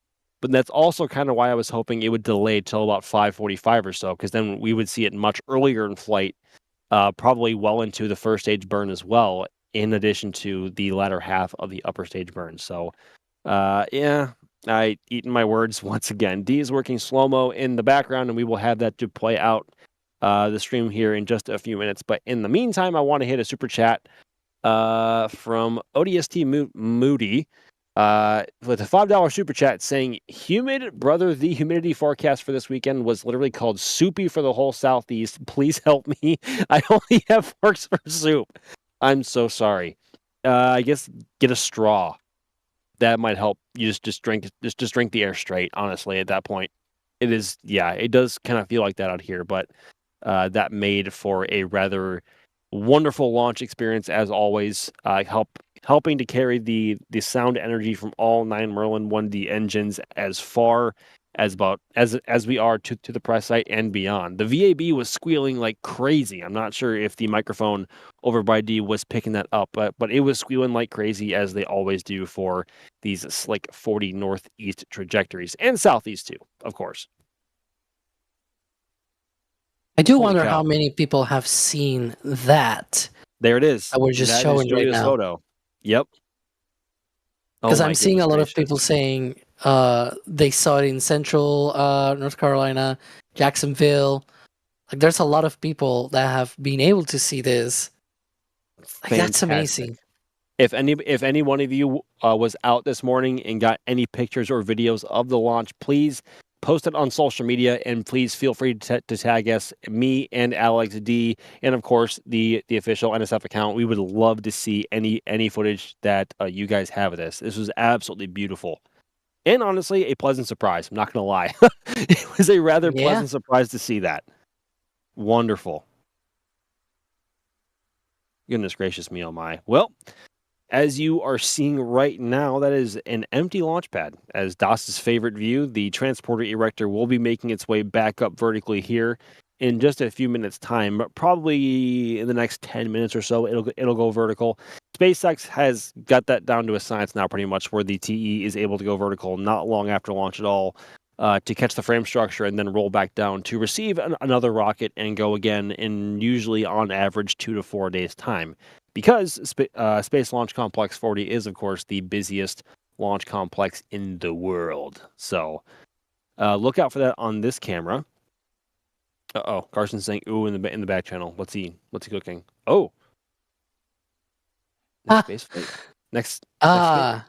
but that's also kind of why I was hoping it would delay till about 5:45 or so, because then we would see it much earlier in flight, probably well into the first stage burn as well, in addition to the latter half of the upper stage burn. So, yeah, I eaten my words once again. D is working slow-mo in the background, and we will have that to play out the stream here in just a few minutes. But in the meantime, I want to hit a super chat from ODST Moody with a $5 super chat saying, "Humid brother, the humidity forecast for this weekend was literally called soupy for the whole Southeast. Please help me. I only have forks for soup. I'm so sorry. I guess get a straw. That might help. You just drink the air straight. Honestly, at that point, it is. Yeah, it does kind of feel like that out here, but that made for a rather wonderful launch experience as always. Helping to carry the sound energy from all 9 Merlin 1D engines as far as we are to the press site and beyond. The VAB was squealing like crazy. I'm not sure if the microphone over by D was picking that up, but it was squealing like crazy, as they always do for these slick 40 northeast trajectories, and southeast too, of course. I do Holy wonder cow. how many people have seen that. There it is. That we're just That is showing right Julia's now. photo. Yep. Because Oh my I'm seeing a goodness lot of gracious. people saying they saw it in Central North Carolina, Jacksonville. Like, there's a lot of people that have been able to see this. Like, that's Fantastic. amazing. If any one of you was out this morning and got any pictures or videos of the launch, please post it on social media, and please feel free to tag us, me and Alex D, and of course the official NSF account. We would love to see any footage that you guys have of this. This was absolutely beautiful, and honestly a pleasant surprise. I'm not gonna lie. It was a rather Yeah. pleasant surprise to see that. Wonderful. Goodness gracious me, oh my. Well, as you are seeing right now, that is an empty launch pad. As DOS's favorite view, the transporter erector will be making its way back up vertically here in just a few minutes' time, but probably in the next 10 minutes or so, it'll go vertical. SpaceX has got that down to a science now, pretty much, where the TE is able to go vertical not long after launch at all, to catch the frame structure and then roll back down to receive another rocket and go again in usually on average 2 to 4 days' time. Because Space Launch Complex 40 is, of course, the busiest launch complex in the world. So look out for that on this camera. Uh-oh, Carson's saying ooh in the back channel. What's he cooking? Oh. Next space flight. Next flight.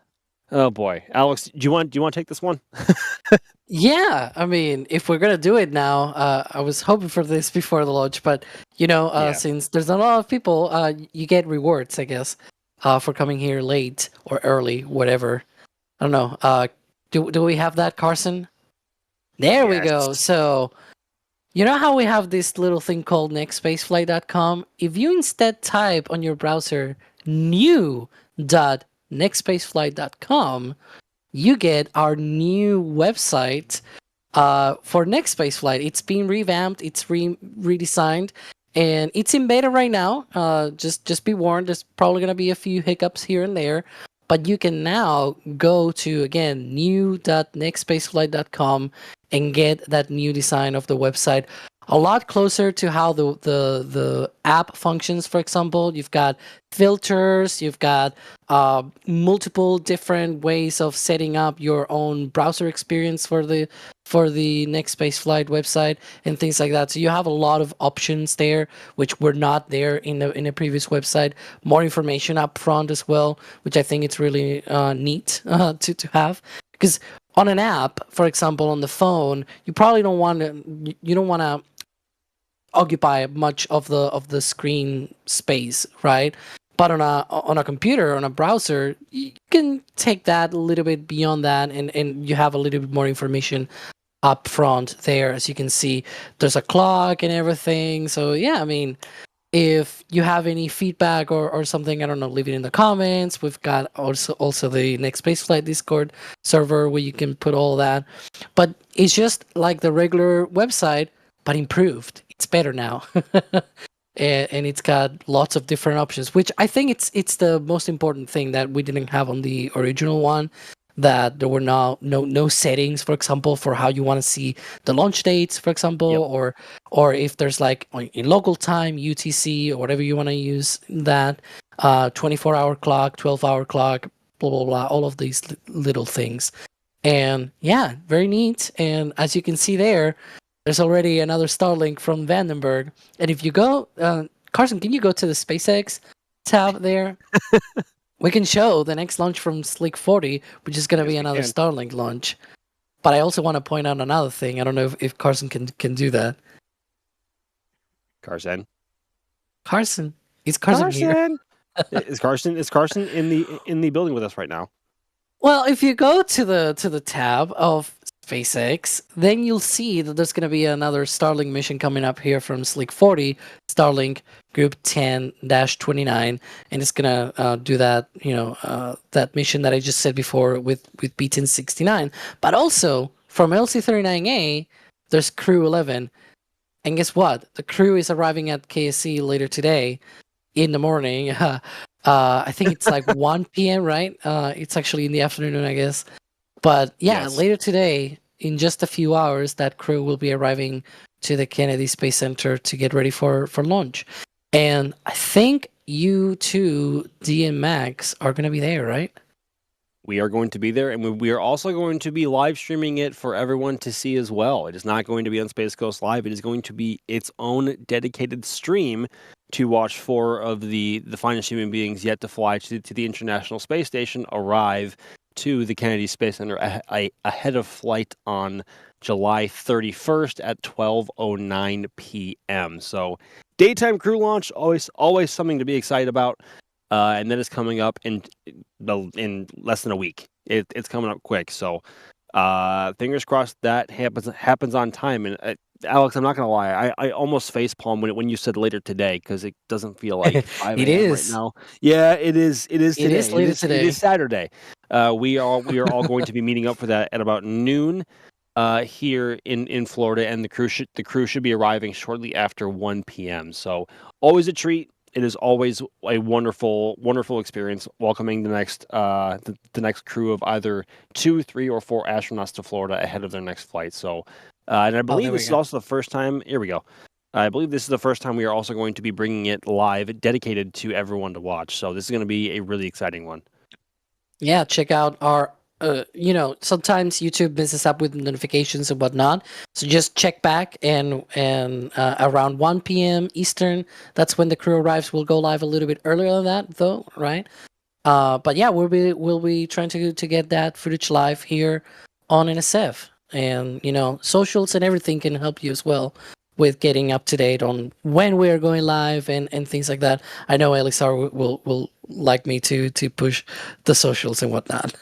Oh boy. Alex, do you want to take this one? Yeah, I mean, if we're gonna do it now, I was hoping for this before the launch, but Yeah. since there's a lot of people, you get rewards, I guess, for coming here late or early, whatever. I don't know. Do we have that, Carson? There we go. Yes. So, you know how we have this little thing called nextspaceflight.com? If you instead type on your browser new.nextspaceflight.com, you get our new website for Next Space Flight. It's been revamped, it's redesigned, and it's in beta right now. Just be warned, there's probably going to be a few hiccups here and there, but you can now go to, again, new.nextspaceflight.com and get that new design of the website. A lot closer to how the app functions. For example, you've got filters, you've got multiple different ways of setting up your own browser experience for the Next Space Flight website and things like that. So you have a lot of options there, which were not there in a previous website. More information up front as well, which I think it's really neat to have, because on an app, for example, on the phone, you probably don't want to occupy much of the screen space, right? But on a computer, on a browser, you can take that a little bit beyond that, and you have a little bit more information up front there. As you can see, there's a clock and everything. So yeah, I mean, if you have any feedback or something, I don't know, leave it in the comments. We've got also the Next Spaceflight Discord server where you can put all that. But it's just like the regular website, but improved. It's better now. And it's got lots of different options, which I think it's the most important thing that we didn't have on the original one. That there were no settings, for example, for how you want to see the launch dates, for example, Yep. or if there's like in local time, UTC, or whatever you want to use, that 24-hour clock, 12-hour clock, blah blah blah, all of these little things. And yeah, very neat. And as you can see there, there's already another Starlink from Vandenberg. And if you go, Carson, can you go to the SpaceX tab there? We can show the next launch from Slick 40, which is going to be another Starlink launch. But I also want to point out another thing. I don't know if Carson can do that. Carson. Is Carson here? Is Carson in the building with us right now? Well, if you go to the tab of SpaceX, then you'll see that there's going to be another Starlink mission coming up here from Slick 40, Starlink Group 10-29, and it's going to do that, that mission that I just said before with B1069. But also from LC39A, there's Crew 11, and guess what? The crew is arriving at KSC later today in the morning. I think it's like 1 p.m., right? It's actually in the afternoon, I guess. But yeah, Yes. Later today, in just a few hours, that crew will be arriving to the Kennedy Space Center to get ready for launch. And I think you two, D and Max, are going to be there, right? We are going to be there, and we are also going to be live streaming it for everyone to see as well. It is not going to be on Space Coast Live. It is going to be its own dedicated stream to watch 4 of the finest human beings yet to fly to the International Space Station arrive to the Kennedy Space Center ahead of flight on July 31st at 12:09 p.m. So daytime crew launch, always something to be excited about. And that is coming up in less than a week. It's coming up quick. So fingers crossed that happens on time. And Alex, I'm not gonna lie. I almost facepalm when you said later today because it doesn't feel like 5 It a.m. right is. now. Yeah, it is. It is It today. is later It today. is Saturday. We are all going to be meeting up for that at about noon. Here in Florida, and the crew should be arriving shortly after 1 p.m. So always a treat. It is always a wonderful experience welcoming the next crew of either 2, 3, or 4 astronauts to Florida ahead of their next flight. So, and I believe there we this is go. also the first time. Here we go. I believe this is the first time we are also going to be bringing it live, dedicated to everyone to watch. So this is going to be a really exciting one. Yeah, check out our. Sometimes YouTube messes up with notifications and whatnot. So just check back and around 1 p.m. Eastern, that's when the crew arrives. We'll go live a little bit earlier than that, though, right? But yeah, we'll be trying to get that footage live here on NSF, and socials and everything can help you as well with getting up to date on when we are going live and things like that. I know Elixir will like me to push the socials and whatnot.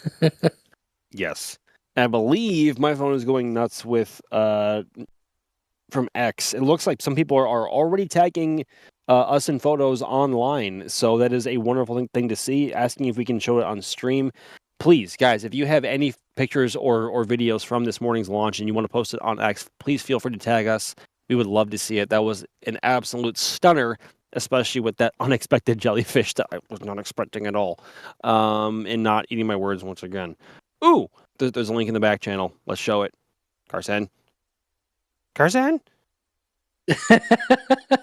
Yes. I believe my phone is going nuts with from X. It looks like some people are already tagging us in photos online. So that is a wonderful thing to see. Asking if we can show it on stream. Please, guys, if you have any pictures or videos from this morning's launch and you want to post it on X, please feel free to tag us. We would love to see it. That was an absolute stunner, especially with that unexpected jellyfish that I was not expecting at all. And not eating my words once again. Ooh, there's a link in the back channel. Let's show it. Carson?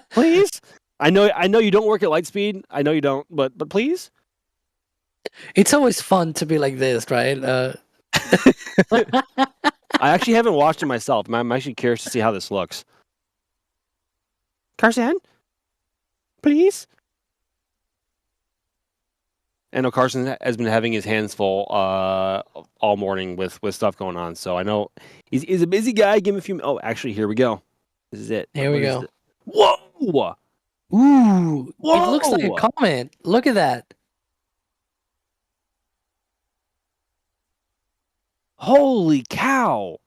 Please? I know you don't work at Lightspeed. I know you don't, but please? It's always fun to be like this, right? I actually haven't watched it myself. I'm actually curious to see how this looks. Carson? Please? I know Carson has been having his hands full all morning with stuff going on. So I know he's a busy guy. Give him a few. Oh, actually, here we go. This is it. Here we go. Whoa! Ooh, Whoa! it looks like a comet. Look at that. Holy cow!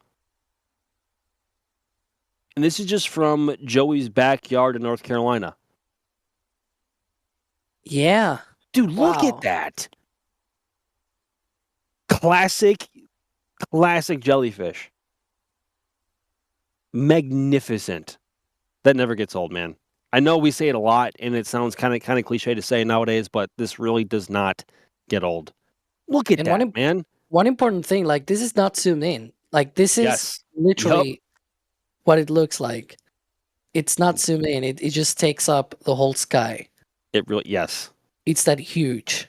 And this is just from Joey's backyard in North Carolina. Yeah. Dude, look Wow. at that. Classic jellyfish. Magnificent. That never gets old, man. I know we say it a lot, and it sounds kind of cliche to say nowadays, but this really does not get old. Look at And that, man. One important thing, like, this is not zoomed in. Like, this is Yes. literally what it looks like. It's not zoomed in. It just takes up the whole sky. It really, yes. It's that huge.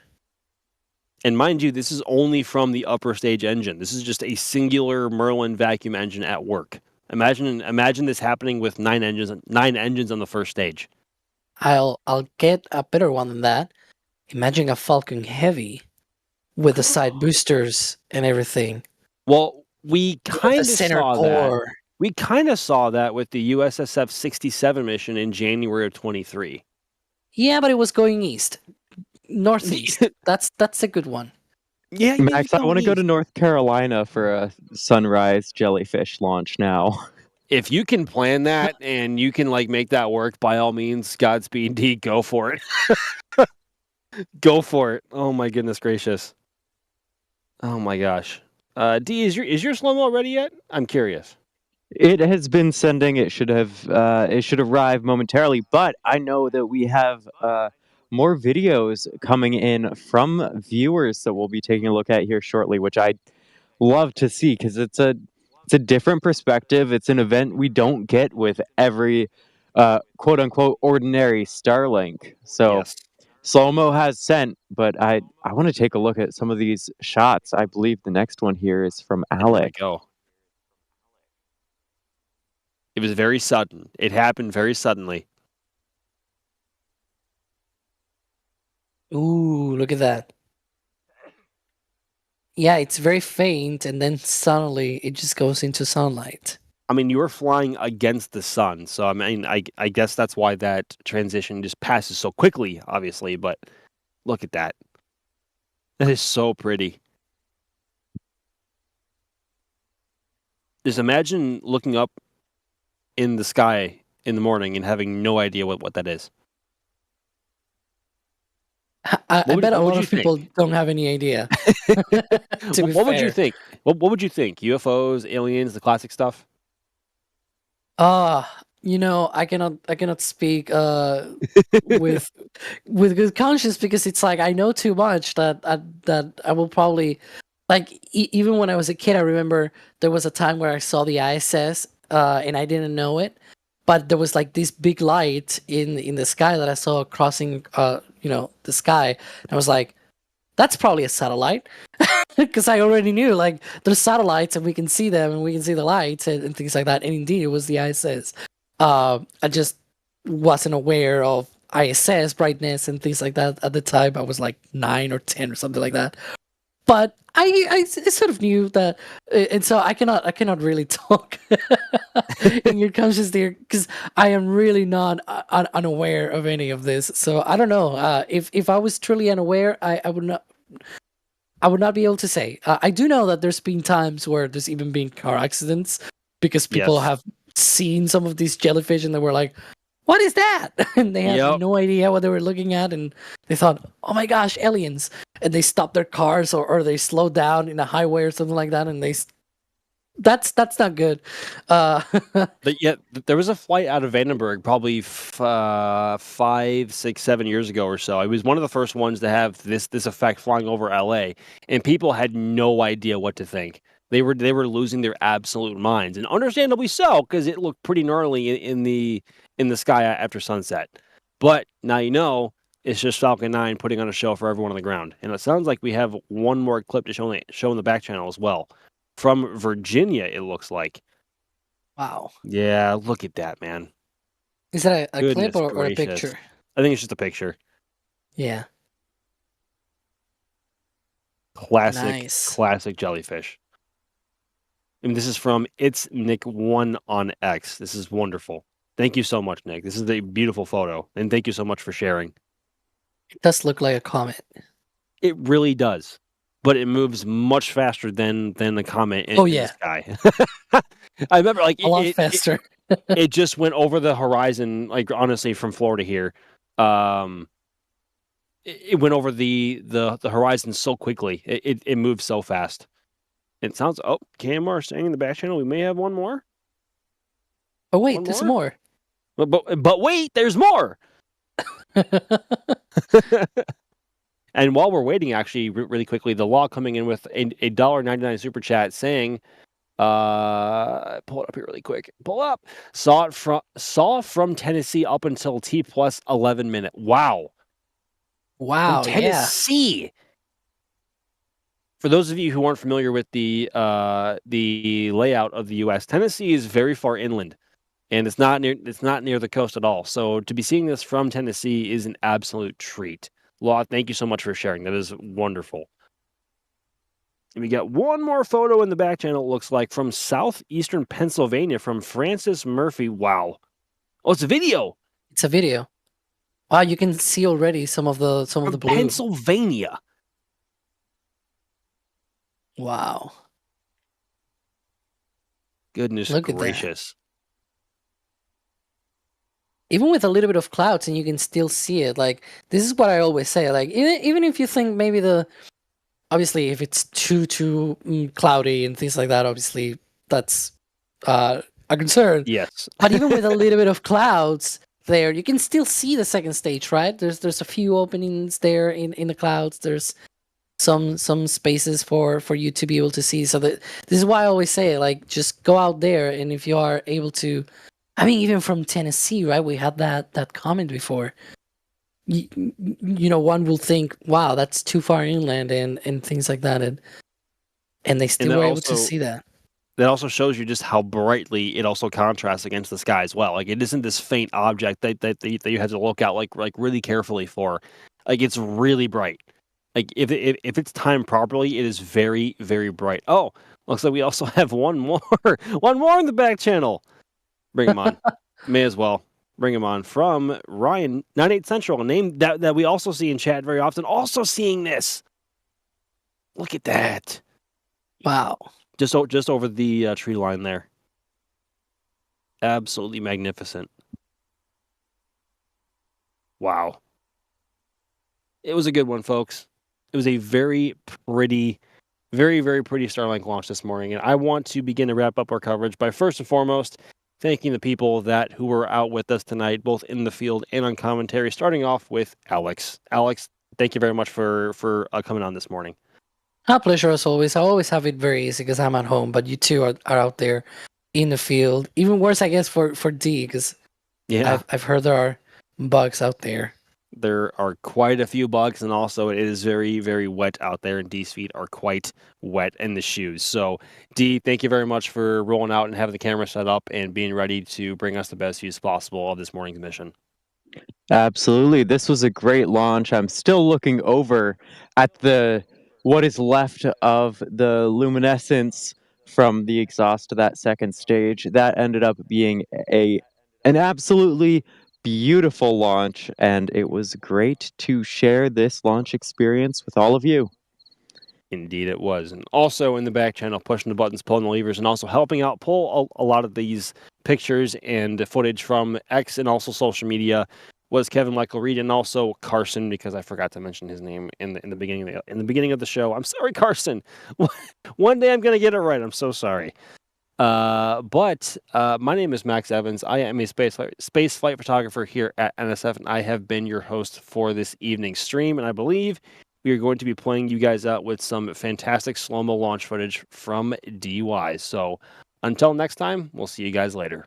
And mind you, this is only from the upper stage engine. This is just a singular Merlin vacuum engine at work. Imagine this happening with 9 engines on the first stage. I'll get a better one than that. Imagine a Falcon Heavy with the side boosters and everything. Well, we kind of center saw core. that. We kind of saw that with the USSF 67 mission in January of 23. Yeah, but it was going east. Northeast. That's a good one. Yeah, Max, I want to go to North Carolina for a sunrise jellyfish launch now. If you can plan that and you can make that work, by all means, Godspeed, D, go for it. Go for it. Oh my goodness gracious. Oh my gosh. D, is your slow-mo ready yet? I'm curious. It has been sending. It should arrive momentarily, but I know that we have more videos coming in from viewers that we'll be taking a look at here shortly, which I love to see because it's a different perspective. It's an event we don't get with every quote unquote ordinary Starlink. So Yes. Slow-mo has sent, but I want to take a look at some of these shots. I believe the next one here is from Here we Alec. go. It was very sudden. It happened very suddenly. Ooh, look at that. Yeah, it's very faint, and then suddenly it just goes into sunlight. I mean, you were flying against the sun, so I mean, I guess that's why that transition just passes so quickly, obviously, but look at that. That is so pretty. Just imagine looking up in the sky in the morning and having no idea what that is? I What would, bet a what would lot you of people think? don't have any idea. To be What would you fair. think? What would you think? UFOs, aliens, the classic stuff? I cannot speak with good conscience because it's like I know too much that I will probably like even when I was a kid I remember there was a time where I saw the ISS and I didn't know it, but there was like this big light in the sky that I saw crossing the sky, and I was like, that's probably a satellite. Because I already knew like there's satellites and we can see them and we can see the lights and things like that, and indeed it was the ISS. I just wasn't aware of ISS brightness and things like that at the time. I was like 9 or 10 or something like that. But I sort of knew that, and so I cannot really talk in your conscience there because I am really not unaware of any of this. So I don't know. If I was truly unaware, I would not. I would not be able to say. I do know that there's been times where there's even been car accidents because people Yes. have seen some of these jellyfish and they were like, "What is that?" And they had Yep. no idea what they were looking at, and they thought, "Oh my gosh, aliens!" And they stopped their cars or they slowed down in a highway or something like that, and that's not good. But yet, there was a flight out of Vandenberg probably 5, 6, 7 years ago or so. I was one of the first ones to have this effect flying over LA, and people had no idea what to think. They were losing their absolute minds, and understandably so, because it looked pretty gnarly in the sky after sunset. But now you know it's just Falcon 9 putting on a show for everyone on the ground, and it sounds like we have one more clip to show in the back channel as well. From Virginia, it looks like. Wow, Yeah, look at that, man. is that a clip Goodness or a gracious. picture? I think it's just a picture. Yeah, Classic nice. jellyfish. And this is from It's Nick1 on X. This is wonderful. Thank you so much, Nick. This is a beautiful photo, and thank you so much for sharing. It does look like a comet. It really does, but it moves much faster than the comet in Oh the yeah, sky. I remember, like a lot faster. it just went over the horizon. Like honestly, from Florida here, it went over the horizon so quickly. It moved so fast. It sounds. Oh, Camar saying in the back channel, we may have one more. Oh wait, One there's more? more. But wait, there's more. And while we're waiting, actually, really quickly, the law coming in with a $1.99 super chat saying, pull it up here really quick. Pull up. Saw from Tennessee up until T plus 11 minute. Wow. From Wow, yeah. Tennessee. For those of you who aren't familiar with the layout of the U.S., Tennessee is very far inland, and it's not near the coast at all. So to be seeing this from Tennessee is an absolute treat. Law, thank you so much for sharing. That is wonderful. And we got one more photo in the back channel, it looks like, from southeastern Pennsylvania, from Francis Murphy. Wow. Oh, it's a video. It's a video. Wow, you can see already some of the From blue. Pennsylvania. Wow. Goodness Look at that. gracious. Even with a little bit of clouds and you can still see it. Like, this is what I always say. Like, even if you think maybe obviously if it's too cloudy and things like that, obviously that's a concern. Yes. But even with a little bit of clouds there, you can still see the second stage, right? There's a few openings there in the clouds. There's some spaces for you to be able to see. So this is why I always say, like, just go out there, and if you are able to, I mean, even from Tennessee, right? We had that comment before. You know, one will think, wow, that's too far inland and things like that, and they still were able to see that. That also shows you just how brightly it also contrasts against the sky as well. Like, it isn't this faint object that you have to look out like really carefully for. Like, it's really bright. Like, if it's timed properly, it is very, very bright. Oh, looks like we also have one more in the back channel. Bring him on. May as well. Bring him on. From Ryan, 98 Central, a name that we also see in chat very often. Also seeing this. Look at that. Wow. Just over the tree line there. Absolutely magnificent. Wow. It was a good one, folks. It was a very pretty, very, very pretty Starlink launch this morning. And I want to begin to wrap up our coverage by first and foremost thanking the people who were out with us tonight, both in the field and on commentary, starting off with Alex. Alex, thank you very much for coming on this morning. A pleasure as always. I always have it very easy because I'm at home, but you two are out there in the field. Even worse, I guess, for D, because I've heard there are bugs out there. There are quite a few bugs, and also it is very, very wet out there, and D's feet are quite wet in the shoes. So, D, thank you very much for rolling out and having the camera set up and being ready to bring us the best views possible of this morning's mission. Absolutely. This was a great launch. I'm still looking over at what is left of the luminescence from the exhaust of that second stage. That ended up being an absolutely beautiful launch, and it was great to share this launch experience with all of you. Indeed it was. And also in the back channel, pushing the buttons, pulling the levers, and also helping out pull a lot of these pictures and footage from X and also social media was Kevin Michael Reed, and also Carson, because I forgot to mention his name in the beginning of the show. I'm sorry, Carson. One day I'm going to get it right. I'm so sorry. But my name is Max Evans. I am a space flight photographer here at NSF, and I have been your host for this evening's stream. And I believe we are going to be playing you guys out with some fantastic slow-mo launch footage from DY. So until next time, we'll see you guys later.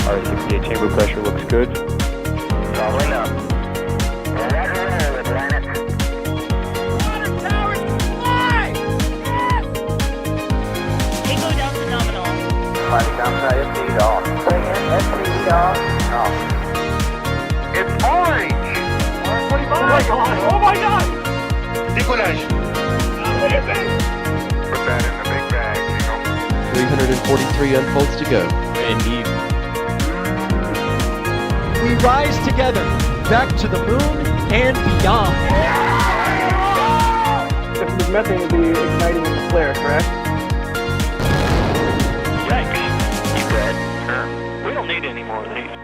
RS-68 chamber pressure looks good. Doubling up. Roger, with Planet. Water towers fly! Yes! Tango down to nominal. Flight downside FD off. Bring in FD off. Off. It's orange! Oh my god! Oh my god! Decollage. Put that in the big bag, Jingle. 343 unfolds to go. Indeed. We rise together, back to the moon and beyond. If the methane would be igniting in the flare, correct? Yikes. You bet. We don't need any more of these.